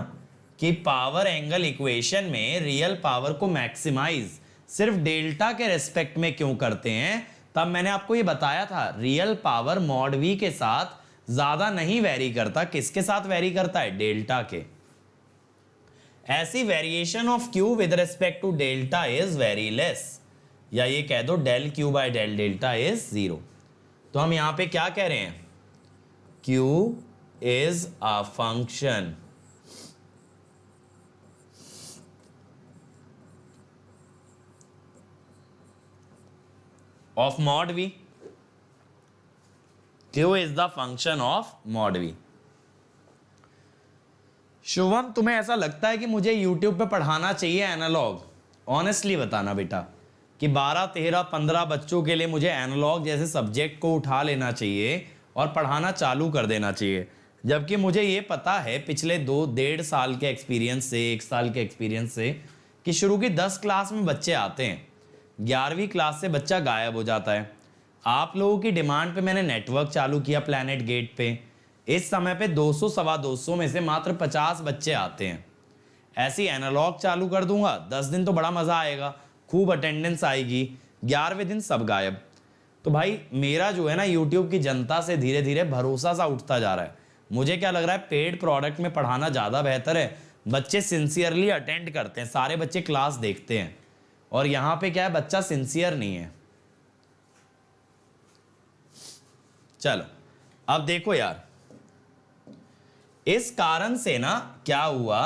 [SPEAKER 1] कि पावर एंगल इक्वेशन में रियल पावर को मैक्सिमाइज सिर्फ डेल्टा के रेस्पेक्ट में क्यों करते हैं, तब मैंने आपको ये बताया था रियल पावर मॉड V के साथ ज्यादा नहीं वेरी करता। किसके साथ वेरी करता है? Delta k. ऐसी variation of Q with respect to delta is very less, या ये कह दो del Q by del delta is 0। तो हम यहां पे क्या कह रहे हैं, Q is a function of mod V। Q is the function of mod V। Shubham, तुम्हें ऐसा लगता है कि मुझे YouTube पे पढ़ाना चाहिए एनालॉग? ऑनेस्टली बताना बेटा कि 12, 13, 15 बच्चों के लिए मुझे एनालॉग जैसे सब्जेक्ट को उठा लेना चाहिए और पढ़ाना चालू कर देना चाहिए। जबकि मुझे ये पता है पिछले 2-1.5 साल के एक्सपीरियंस से, 1 साल के एक्सपीरियंस से, कि शुरू की 10 क्लास में बच्चे आते हैं, 11वीं क्लास से बच्चा गायब हो जाता है। आप लोगों की डिमांड पे मैंने नेटवर्क चालू किया प्लैनेट गेट पे। इस समय पे 200, सवा 200 में से मात्र 50 बच्चे आते हैं। ऐसी एनालॉग चालू कर दूंगा, 10 दिन तो बड़ा मजा आएगा, खूब अटेंडेंस आएगी, 11वें दिन सब गायब। तो भाई मेरा जो है ना यूट्यूब की जनता से धीरे धीरे भरोसा सा उठता जा रहा है। मुझे क्या लग रहा है, पेड प्रोडक्ट में पढ़ाना ज़्यादा बेहतर है। बच्चे सिंसियरली अटेंड करते हैं, सारे बच्चे क्लास देखते हैं। और यहाँ पे क्या है, बच्चा सिंसियर नहीं है। चलो अब देखो यार, इस कारण से ना क्या हुआ,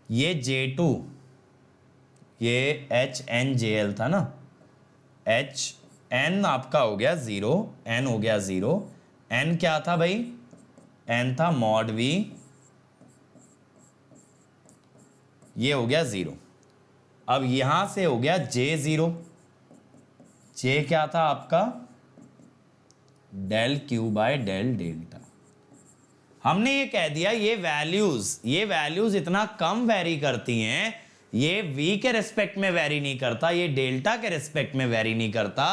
[SPEAKER 1] ये J2, ये HNJL था ना, HN आपका हो गया 0, N हो गया 0। N क्या था भाई? N था मॉड V, ये हो गया 0। अब यहां से हो गया J0, J क्या था आपका? del Q by del delta. हमने ये कह दिया ये वैल्यूज इतना कम वेरी करती हैं, ये V के रेस्पेक्ट में वेरी नहीं करता, ये डेल्टा के रेस्पेक्ट में वेरी नहीं करता,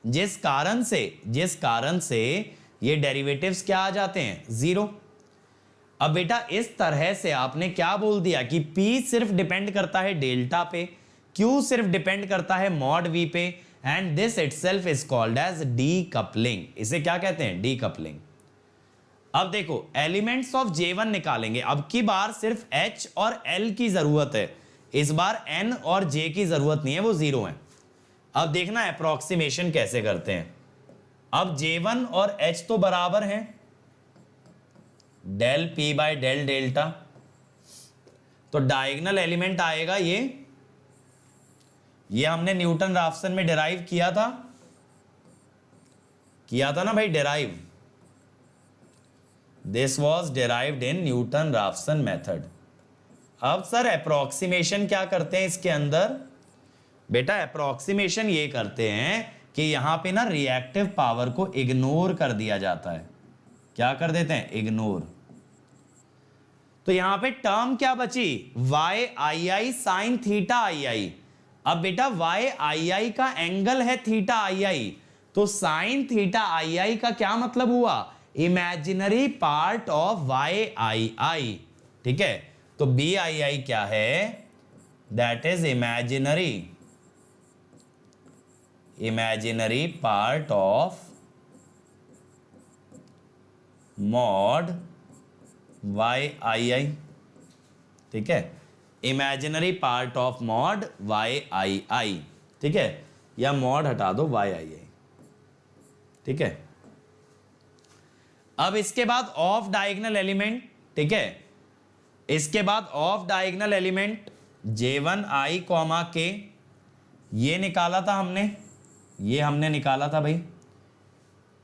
[SPEAKER 1] जिस कारण से ये डेरिवेटिव्स क्या आ जाते हैं? 0। अब बेटा इस तरह से आपने क्या बोल दिया कि P सिर्फ डिपेंड करता है डेल्टा पे, Q सिर्फ डिपेंड करता है मॉड V पे, and this itself is called as decoupling. इसे क्या कहते हैं? डीकपलिंग। अब देखो एलिमेंट्स ऑफ J1 निकालेंगे। अब की बार सिर्फ H और L की जरूरत है, इस बार N और J की जरूरत नहीं है, वो 0 है। अब देखना अप्रोक्सीमेशन कैसे करते हैं। अब J1 और H तो बराबर हैं, del P by del delta, तो डायगोनल एलिमेंट आएगा ये हमने न्यूटन राफसन में डिराइव किया था। किया था ना भाई derive, this was derived in newton Raphson method. अब सर अप्रोक्सीमेशन क्या करते हैं इसके अंदर? बेटा अप्रोक्सीमेशन ये करते हैं कि यहां पे ना रिएक्टिव पावर को इग्नोर कर दिया जाता है। क्या कर देते हैं? इग्नोर। तो यहां पे टर्म क्या बची? Y I I sine theta आई आई। अब बेटा वाई आई आई का एंगल है थीटा आई आई, तो साइन थीटा आई आई का क्या मतलब हुआ? Imaginary part of Y I I. ठीक है, तो बी आई आई क्या है? That is imaginary part of mod Y I I. ठीक है, imaginary part of mod Y I I. ठीक है, या मॉड हटा दो वाई आई आई। ठीक है, अब इसके बाद ऑफ डायगोनल एलिमेंट। ठीक है, इसके बाद of diagonal element J1 I comma के, ये निकाला था हमने, ये हमने निकाला था भाई,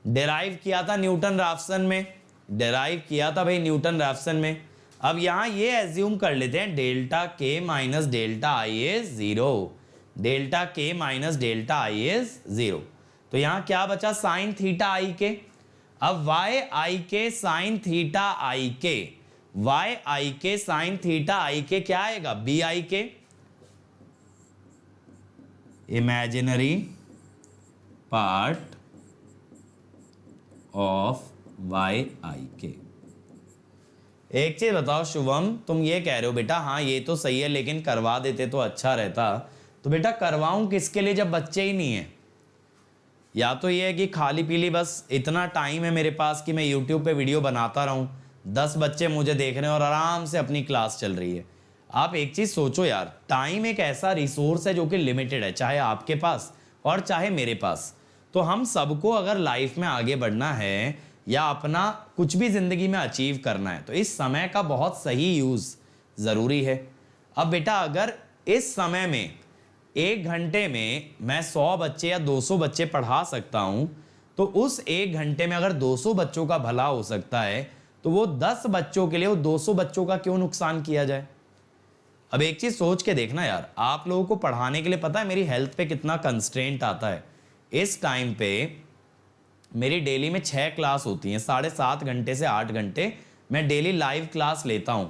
[SPEAKER 1] डेराइव किया था न्यूटन राफसन में, डेराइव किया था भाई न्यूटन राफसन में। अब यहां ये एज्यूम कर लेते हैं delta K minus delta I is zero, delta K minus delta I is zero. तो यहां क्या बचा? साइन थीटा आई के। अब वाई आई के साइन थीटा आई के, वाई आई के साइन थीटा आई के क्या आएगा? बी आई के, इमेजिनरी पार्ट ऑफ वाई आई के। एक चीज बताओ शुभम, तुम ये कह रहे हो बेटा हाँ ये तो सही है लेकिन करवा देते तो अच्छा रहता, तो बेटा करवाऊं किसके लिए जब बच्चे ही नहीं है? या तो ये है कि खाली पीली बस इतना टाइम है मेरे पास कि मैं YouTube पे वीडियो बनाता रहूं, 10 बच्चे मुझे देख रहे हैं और आराम से अपनी क्लास चल रही है। आप एक चीज सोचो यार, टाइम एक ऐसा रिसोर्स है जो कि लिमिटेड है, चाहे आपके पास और चाहे मेरे पास। तो हम सबको अगर लाइफ में आगे बढ़ना है या अपना कुछ भी जिंदगी में अचीव करना है तो इस समय का बहुत सही यूज जरूरी है। अब बेटा अगर इस समय में 1 घंटे में मैं 100 बच्चे या 200 बच्चे पढ़ा सकता हूं, तो उस 1 घंटे में अगर 200 बच्चों का भला हो सकता है तो वो 10 बच्चों के लिए वो 200 बच्चों का क्यों नुकसान किया जाए? अब एक चीज सोच के देखना यार, आप लोगों को पढ़ाने के लिए पता है मेरी हेल्थ पे कितना कंस्ट्रेंट आता है। इस टाइम पे मेरी डेली में 6 क्लास होती हैं, 7.5 घंटे से 8 घंटे मैं डेली लाइव क्लास लेता हूं।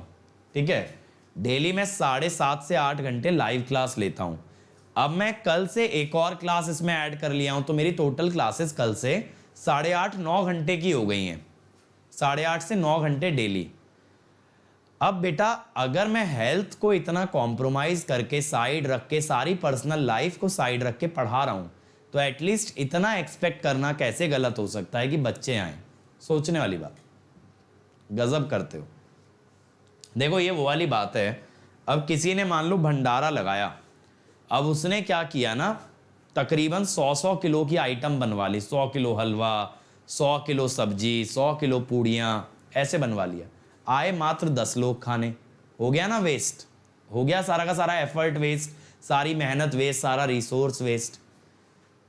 [SPEAKER 1] ठीक है, डेली में 7.5 से 8 घंटे लाइव क्लास लेता हूं। अब मैं कल से एक और क्लास इसमें ऐड कर लिया हूं, तो मेरी टोटल क्लासेस कल से 8.5 9 घंटे की हो गई हैं, 8.5 से 9 घंटे डेली। अब बेटा अगर मैं हेल्थ को इतना कॉम्प्रोमाइज करके साइड रख के, सारी पर्सनल लाइफ को साइड रख के पढ़ा रहा हूं, तो एटलीस्ट इतना एक्सपेक्ट करना कैसे गलत हो सकता है कि बच्चे आए? सोचने वाली बात, गजब करते हो। देखो ये वो वाली बात है, अब किसी ने मान लो भंडारा लगाया, अब उसने क्या किया ना, तकरीबन 100 किलो की आइटम बनवा ली, 100 किलो हलवा, 100 किलो सब्जी, 100 किलो पूड़ियाँ, ऐसे बनवा लिया। आए मात्र 10 लोग खाने, हो गया ना वेस्ट, हो गया सारा का सारा एफर्ट वेस्ट, सारी मेहनत वेस्ट, सारा रिसोर्स वेस्ट।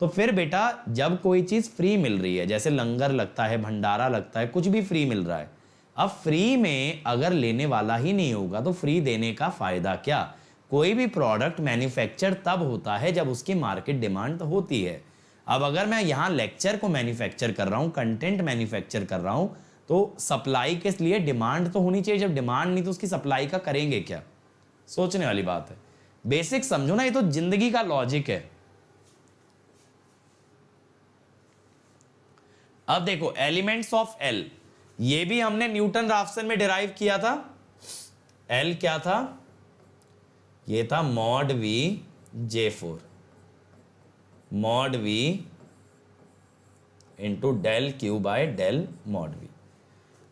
[SPEAKER 1] तो फिर बेटा जब कोई चीज़ फ्री मिल रही है, जैसे लंगर लगता है, भंडारा लगता है, कुछ भी फ्री मिल रहा है, अब फ्री में अगर लेने वाला ही नहीं होगा तो फ्री देने का फायदा क्या? कोई भी प्रोडक्ट मैन्युफैक्चर तब होता है जब उसकी मार्केट डिमांड होती है। अब अगर मैं यहाँ लेक्चर को मैन्युफैक्चर कर रहा हूँ, कंटेंट मैन्युफैक्चर कर रहा हूँ, तो सप्लाई के लिए डिमांड तो होनी चाहिए। जब डिमांड नहीं तो उसकी सप्लाई का करेंगे क्या? सोचने वाली बात है। बेसिक समझो ना, ये तो जिंदगी का लॉजिक है। अब देखो एलिमेंट्स ऑफ एल, ये भी हमने न्यूटन राफसन में डिराइव किया था। एल क्या था? ये था mod v J4, mod v into del Q by del mod v.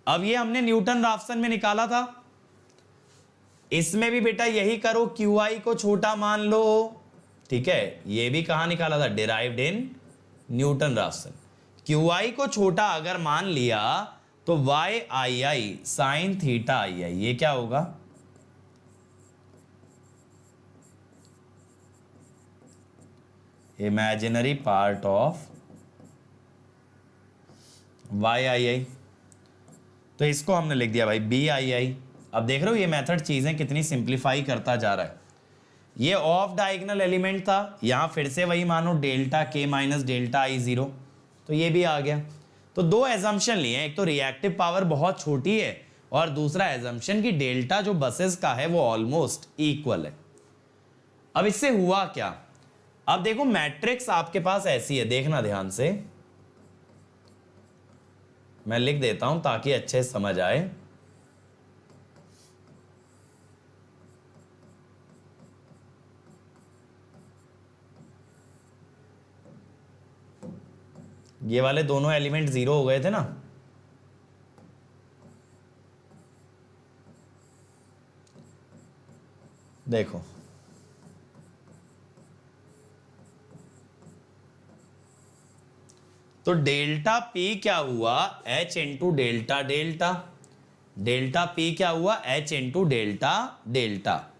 [SPEAKER 1] अब ये हमने न्यूटन राफसन में निकाला था, इसमें भी बेटा यही करो, क्यू आई को छोटा मान लो। ठीक है, ये भी कहां निकाला था? Derived in newton Raphson. Q I को छोटा अगर मान लिया तो Y I I sine theta आई आई, ये क्या होगा? इमेजिनरी पार्ट ऑफ YII, तो इसको हमने लिख दिया भाई BII। अब देख रहे हो ये मेथड चीजें कितनी सिंप्लीफाई करता जा रहा है। ये ऑफ डायगोनल एलिमेंट था, यहां फिर से वही मानो delta K minus delta I0, तो ये भी आ गया। तो दो एजम्पशन लिए हैं, एक तो रिएक्टिव पावर बहुत छोटी है और दूसरा एजम्पशन की डेल्टा जो बसेस का है वो ऑलमोस्ट इक्वल है। अब इससे हुआ क्या, अब देखो मैट्रिक्स आपके पास ऐसी है, देखना ध्यान से, मैं लिख देता हूं ताकि अच्छे से समझ आए। ये वाले दोनों एलिमेंट 0 हो गए थे ना, देखो तो डेल्टा P क्या हुआ, H into delta delta, delta P क्या हुआ, H इंटू डेल्टा डेल्टा।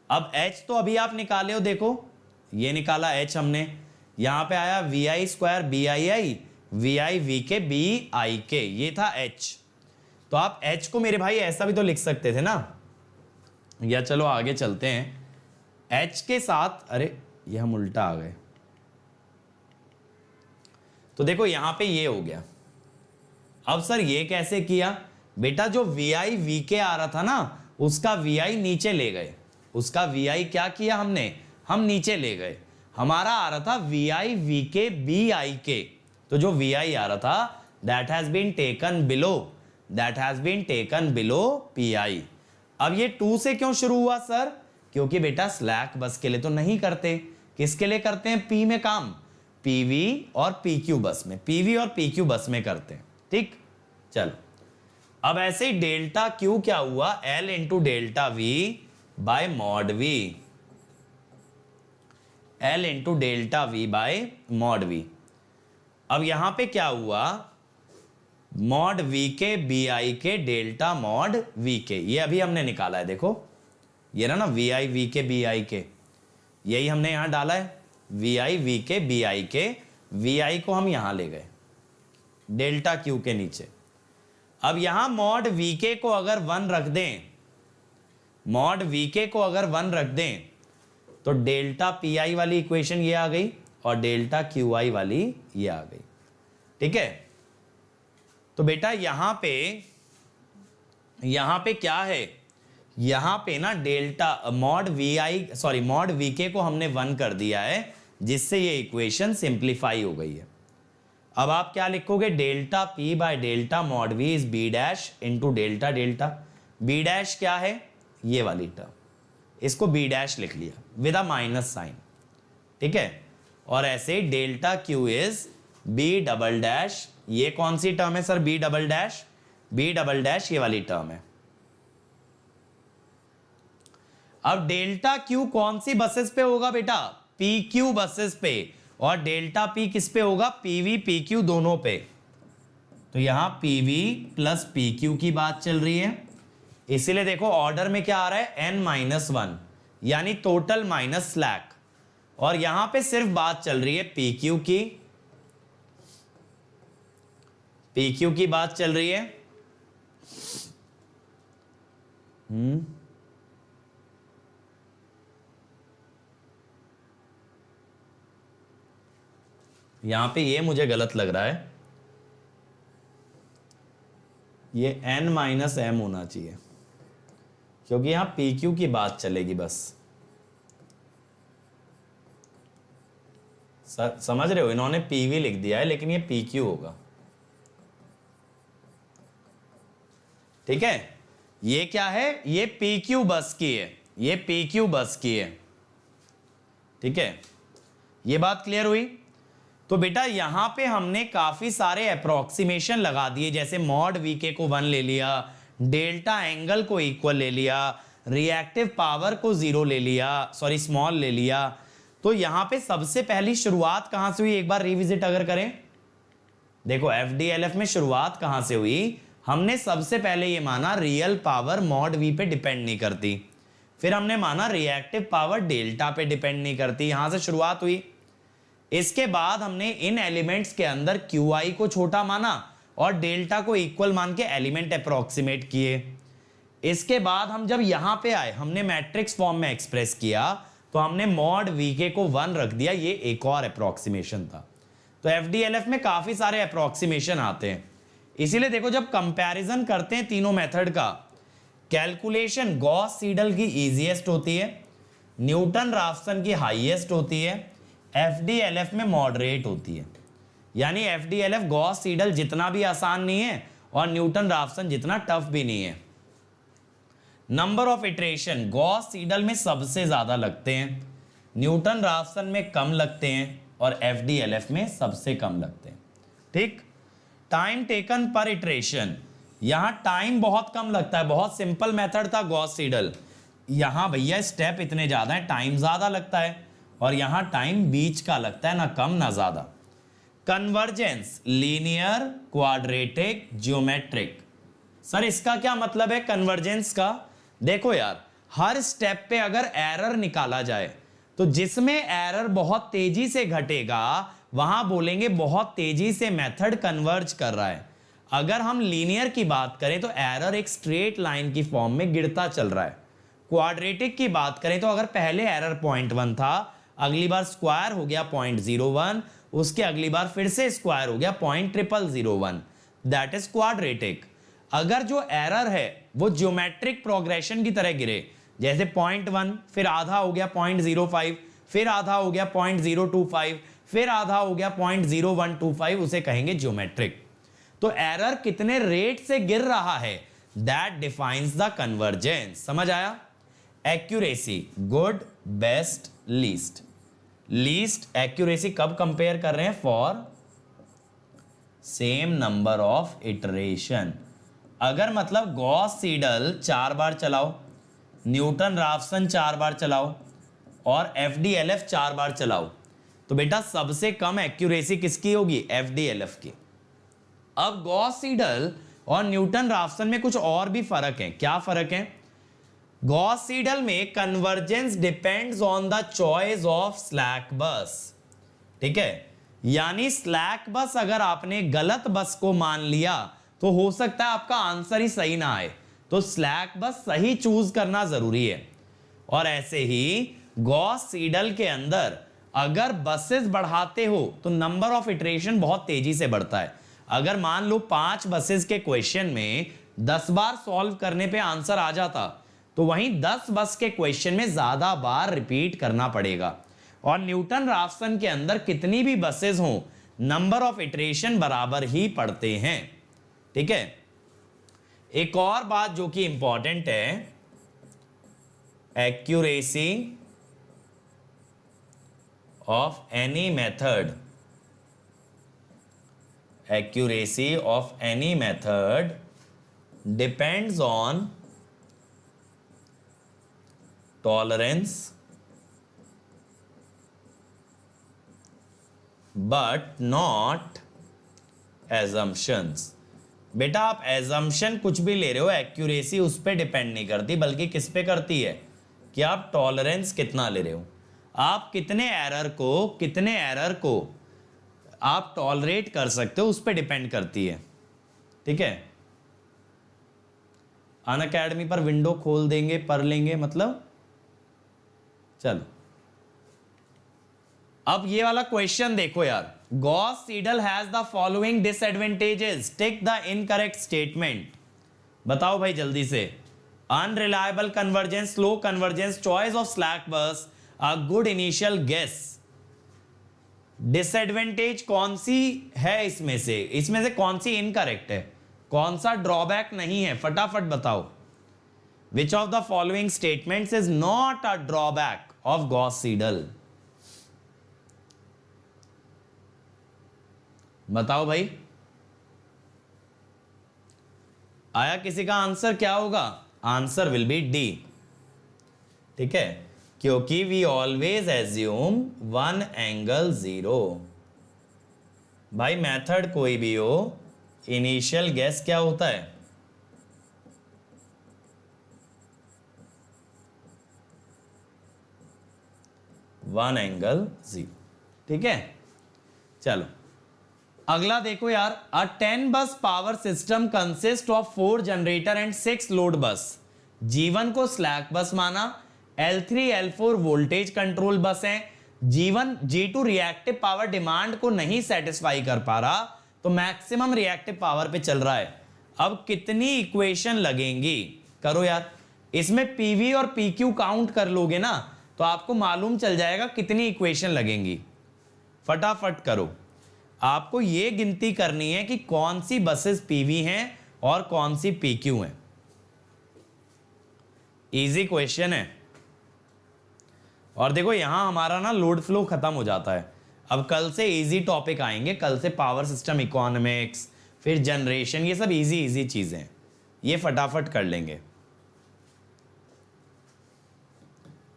[SPEAKER 1] अब H तो अभी आप निकाले हो, देखो ये निकाला H हमने, यहां पे आया VI square BII, VI VK BIK, ये था H। तो आप H को मेरे भाई ऐसा भी तो लिख सकते थे ना, या चलो आगे चलते हैं। H के साथ, अरे ये हम उल्टा आ गए, तो देखो यहां पे ये हो गया। अब सर ये कैसे किया, बेटा जो VI VK आ रहा था ना, उसका VI नीचे ले गए, उसका VI क्या किया हमने, हम नीचे ले गए। हमारा आ रहा था VI VK BIK, तो जो VI आ रहा था that has been taken below, that has been taken below PI। अब ये 2 से क्यों शुरू हुआ सर, क्योंकि बेटा स्लैक बस के लिए तो नहीं करते, किसके लिए करते हैं, P में काम, PV और PQ बस में, PV और PQ बस में करते हैं, ठीक। चलो अब ऐसे ही डेल्टा Q क्या हुआ, L into delta V bye mod V, L into delta V bye mod V। अब यहां पे क्या हुआ, mod VK BIK delta mod VK, ये अभी हमने निकाला है, देखो ये ना VI VK BIK, यही हमने यहां डाला है, VI VK BIK, VI को हम यहां ले गए डेल्टा Q के नीचे। अब यहां मॉड VK को अगर 1 रख दें, मॉड VK को अगर 1 रख दें, तो डेल्टा PI वाली इक्वेशन ये आ गई और डेल्टा QI वाली ये आ गई, ठीक है। तो बेटा यहां पे क्या है, यहां पे ना डेल्टा मॉड VK को हमने 1 कर दिया है, जिससे ये इक्वेशन सिंप्लीफाई हो गई है। अब आप क्या लिखोगे, delta P by delta mod V is B dash into delta delta. B dash क्या है, ये वाली टर्म, इसको B डैश लिख लिया विद अ माइनस साइन, ठीक है। और ऐसे delta Q is B double dash, ये कौन सी टर्म है sir, B double dash, B double dash ये वाली टर्म है। अब डेल्टा Q कौन सी बसेस पे होगा बेटा, PQ बसेस पे, और डेल्टा P किस पे होगा, PV PQ दोनों पे। तो यहां PV प्लस PQ की बात चल रही है, इसीलिए देखो ऑर्डर में क्या आ रहा है, n-1 यानी टोटल माइनस स्लैक, और यहां पे सिर्फ बात चल रही है PQ की, PQ की बात चल रही है। यहां पे ये मुझे गलत लग रहा है, ये n-m होना चाहिए, क्योंकि यहां PQ की बात चलेगी बस। समझ रहे हो, इन्होंने PV लिख दिया है लेकिन ये PQ होगा, ठीक है। ये क्या है, ये PQ बस की है, ये PQ बस की है, ठीक है। ये बात क्लियर हुई। तो बेटा यहां पे हमने काफी सारे अप्रोक्सीमेशन लगा दिए, जैसे मॉड VK को 1 ले लिया, डेल्टा एंगल को इक्वल ले लिया, रिएक्टिव पावर को 0 ले लिया, सॉरी स्मॉल ले लिया। तो यहां पे सबसे पहली शुरुआत कहां से हुई, एक बार रिविजिट अगर करें, देखो FDLF में शुरुआत कहां से हुई, हमने सबसे पहले ये माना रियल पावर मॉड V पे डिपेंड नहीं करती, फिर हमने माना रिएक्टिव पावर डेल्टा पे डिपेंड नहीं करती, यहां से शुरुआत हुई। इसके बाद हमने इन एलिमेंट्स के अंदर QI को छोटा माना और डेल्टा को इक्वल मान के एलिमेंट अप्रोक्सीमेट किए। इसके बाद हम जब यहां पे आए, हमने मैट्रिक्स फॉर्म में एक्सप्रेस किया, तो हमने मॉड वीके को 1 रख दिया। ये एक और अप्रोक्सीमेशन था। तो एफडीएलएफ में काफी सारे अप्रोक्सीमेशन आते हैं, इसीलिए देखो जब कंपैरिजन करते हैं तीनों मेथड का, कैलकुलेशन गॉस सीडल की इजीएस्ट होती है, न्यूटन राफसन की हाईएस्ट होती है, एफडीएलएफ में मॉडरेट होती है। यानी एफडीएलएफ गॉस सीडल जितना भी आसान नहीं है और न्यूटन राफसन जितना टफ भी नहीं है। Number of iteration Gauss Seidel में सबसे ज्यादा लगते हैं, न्यूटन राफसन में कम लगते हैं और एफडीएलएफ में सबसे कम लगते हैं। ठीक। टाइम टेकन पर इटरेशन, यहां टाइम बहुत कम लगता है, बहुत सिंपल मेथड था गॉस सीडल। यहां भैया स्टेप इतने ज्यादा है, टाइम ज्यादा लगता है, और यहां टाइम बीच का लगता है, ना कम ना ज्यादा। Convergence linear, quadratic, geometric. Sir इसका क्या मतलब है कन्वर्जेंस का? देखो यार, हर स्टेप पे अगर एरर निकाला जाए तो जिसमें एरर बहुत तेजी से घटेगा वहां बोलेंगे बहुत तेजी से मेथड कन्वर्ज कर रहा है। अगर हम लीनियर की बात करें तो एरर एक स्ट्रेट लाइन की फॉर्म में गिरता चल रहा है। क्वाड्रेटिक की बात करें तो अगर पहले एरर 0.1 था, अगली बार स्क्वायर हो गया 0.01, उसके अगली बार फिर से स्क्वायर हो गया 0.0001, दैट इज क्वाड्रेटिक। अगर जो एरर है वो ज्योमेट्रिक प्रोग्रेशन की तरह गिरे, जैसे 0.1 फिर आधा हो गया 0.05, फिर आधा हो गया 0.025, फिर आधा हो गया 0.0125, उसे कहेंगे ज्योमेट्रिक। तो एरर कितने रेट से गिर रहा है, दैट डिफाइंस द कन्वर्जेंस। समझ आया? Accuracy good, best, least. Least accuracy कब कंपेयर कर रहे हैं? For same number of iteration. अगर मतलब गॉस सीडल 4 बार चलाओ, न्यूटन राफसन 4 बार चलाओ और एफडीएलएफ 4 बार चलाओ, तो बेटा सबसे कम एक्यूरेसी किसकी होगी? एफडीएलएफ की। अब गॉस सीडल और न्यूटन राफसन में कुछ और भी फर्क है। क्या फर्क है? गॉस सीडल में convergence depends on the choice of slack बस। ठीक है, यानी स्लैक बस अगर आपने गलत बस को मान लिया तो हो सकता है आपका आंसर ही सही ना आए, तो स्लैक बस सही चूज करना जरूरी है। और ऐसे ही गॉस सीडल के अंदर अगर बसेस बढ़ाते हो तो नंबर ऑफ इटरेशन बहुत तेजी से बढ़ता है। अगर मान लो 5 बसेस के क्वेश्चन में 10 बार सॉल्व करने पे आंसर आ जाता, तो वहीं 10 बस के क्वेश्चन में ज्यादा बार रिपीट करना पड़ेगा। और न्यूटन राफसन के अंदर कितनी भी बसेस हो, नंबर ऑफ इटरेशन बराबर ही पड़ते हैं। ठीक है, एक और बात जो कि इंपॉर्टेंट है, accuracy of any method, accuracy of any method depends on tolerance but not assumptions. बेटा आप एजम्पशन कुछ भी ले रहे हो, एक्यूरेसी उस पर डिपेंड नहीं करती, बल्कि किस पे करती है कि आप टॉलरेंस कितना ले रहे हो, आप कितने एरर को आप टॉलरेट कर सकते हो, उस पर डिपेंड करती है। ठीक है, अनअकैडमी पर विंडो खोल देंगे, पढ़ लेंगे मतलब। चलो अब ये वाला क्वेश्चन देखो यार, Gauss Seidel has the following disadvantages, tick the incorrect statement. बताओ भाई जल्दी से। Unreliable convergence, slow convergence, choice of slack bus, a good initial guess. Disadvantage कौन सी है इसमें से कौन सी इनकरेक्ट है, कौन सा ड्रॉबैक नहीं है, फटाफट बताओ। Which of the following statements is not a drawback of Gauss Seidel? बताओ भाई, आया किसी का आंसर? क्या होगा आंसर? Will be D. ठीक है, क्योंकि वी ऑलवेज एज्यूम 1 एंगल 0। भाई मेथड कोई भी हो, इनिशियल गेस क्या होता है? One angle 0। ठीक है, चलो अगला देखो यार, अ 10 बस power system consist of 4 generator and 6 load bus. G1 को स्लैक बस माना, L3 L4 voltage control bus है, G2 रिएक्टिव पावर डिमांड को नहीं सेटिस्फाई कर पा रहा, तो मैक्सिमम रिएक्टिव पावर पे चल रहा है। अब कितनी इक्वेशन लगेंगी करो यार, इसमें पीवी और पीक्यू काउंट कर लोगे ना तो आपको मालूम चल जाएगा कितनी इक्वेशन लगेंगी। फटाफट करो, आपको यह गिनती करनी है कि कौन सी बसेस पीवी हैं और कौन सी पीक्यू हैं। इजी क्वेश्चन है। और देखो यहां हमारा ना लोड फ्लो खत्म हो जाता है। अब कल से इजी टॉपिक आएंगे, कल से पावर सिस्टम इकोनॉमिक्स, फिर जनरेशन, ये सब इजी चीजें हैं, ये फटाफट कर लेंगे।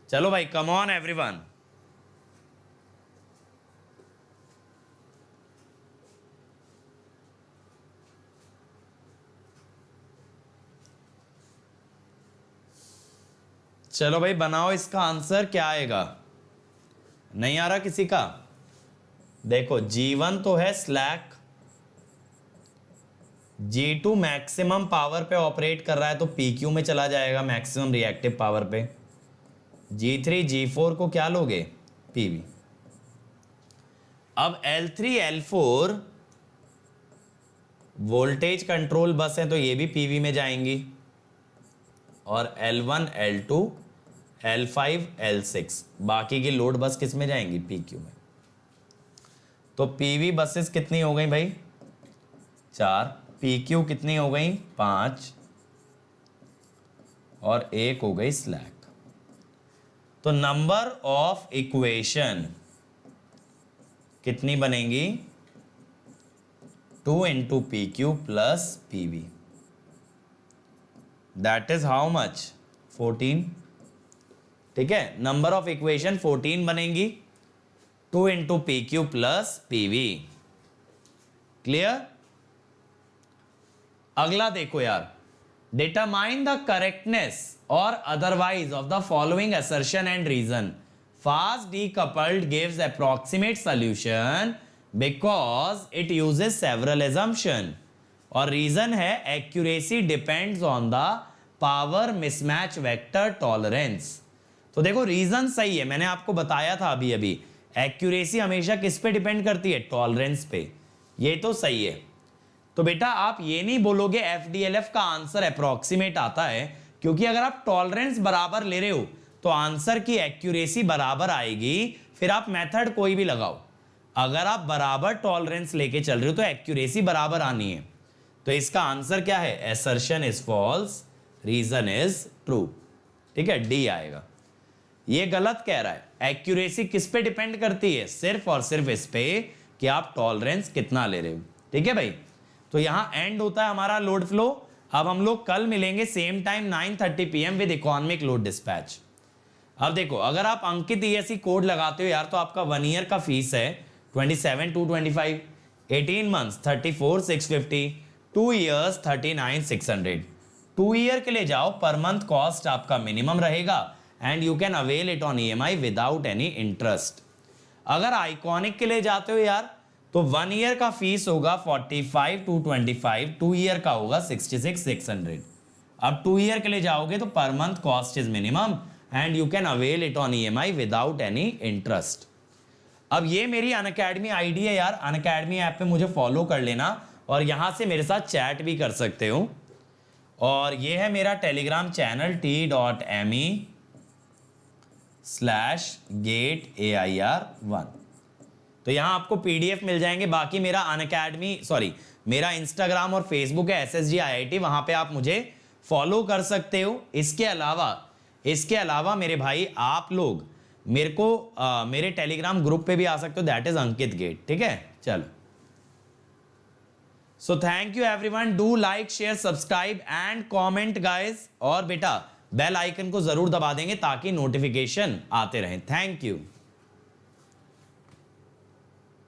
[SPEAKER 1] चलो भाई, कम ऑन एवरीवन। चलो भाई बनाओ, इसका आंसर क्या आएगा? नहीं आ रहा किसी का? देखो G1 तो है स्लैक, G2 मैक्सिमम पावर पे ऑपरेट कर रहा है तो PQ में चला जाएगा मैक्सिमम रिएक्टिव पावर पे। G3 G4 को क्या लोगे? PV। अब L3 L4 voltage control bus है तो ये भी PV में जाएंगी, और L1 L2 L5 L6 बाकी की लोड बस किस में जाएंगी? PQ में। तो PV बसेस कितनी हो गई भाई? 4। PQ कितनी हो गई? 5, और 1 हो गई स्लैक। तो नंबर ऑफ इक्वेशन कितनी बनेंगी? 2 into PQ plus PV। That is how much? 14। ठीक है, नंबर ऑफ इक्वेशन 14 बनेंगी, 2 into PQ plus PV। Clear? अगला देखो यार, डिटरमाइन द करेक्टनेस और otherwise of the following assertion and reason. Fast decoupled gives approximate solution because it uses several assumption। और reason है accuracy depends on the power mismatch vector tolerance. तो देखो reason सही है, मैंने आपको बताया था अभी अभी, एक्यूरेसी हमेशा किस पे डिपेंड करती है? टॉलरेंस पे। ये तो सही है। तो बेटा आप ये नहीं बोलोगे FDLF का आंसर अप्रॉक्सीमेट आता है, क्योंकि अगर आप टॉलरेंस बराबर ले रहे हो तो आंसर की एक्यूरेसी बराबर आएगी, फिर आप मेथड कोई भी लगाओ। अगर आप बराबर टॉलरेंस लेके चल रहे हो तो एक्यूरेसी बराबर आनी है। तो इसका आंसर क्या है? Assertion is false, reason is true. ठीक है, डी आएगा। ये गलत कह रहा है। एक्यूरेसी किस पे डिपेंड करती है? सिर्फ और सिर्फ इस पे कि आप टॉलरेंस कितना ले रहे हो। ठीक है भाई, तो यहां एंड होता है हमारा लोड फ्लो। अब हम लोग कल मिलेंगे same time 9:30 PM with economic load dispatch. अब देखो, अगर आप अंकित ESE कोड लगाते हो यार तो आपका 1 ईयर का फीस है 27,225, 18 मंथ्स 34,650, 2 इयर्स 39,600। 2 ईयर के लिए जाओ, पर मंथ कॉस्ट आपका मिनिमम रहेगा and you can avail it on EMI without any interest. अगर आइकॉनिक के लिए जाते हो यार तो 1 ईयर का फीस होगा 45,225, 2 ईयर का होगा 66,600। अब 2 ईयर के लिए जाओगे तो per month cost is minimum and you can avail it on EMI without any interest. अब ये मेरी अनअकैडमी आईडी है यार, अनअकैडमी ऐप पे मुझे फॉलो कर लेना और यहां से मेरे साथ चैट भी कर सकते हो। और ये है मेरा टेलीग्राम चैनल t.me/gateair1। तो यहां आपको PDF मिल जाएंगे। बाकी मेरा अनअकैडमी मेरा इंस्टाग्राम और फेसबुक है SSG IIT, वहां पे आप मुझे फॉलो कर सकते हो। इसके अलावा मेरे भाई आप लोग मेरे को मेरे टेलीग्राम ग्रुप पे भी आ सकते हो, दैट इज अंकित गेट। ठीक है, चलो। So thank you everyone, do like share subscribe and comment guys. और बेटा बेल आइकन को जरूर दबा देंगे ताकि नोटिफिकेशन आते रहें। Thank you.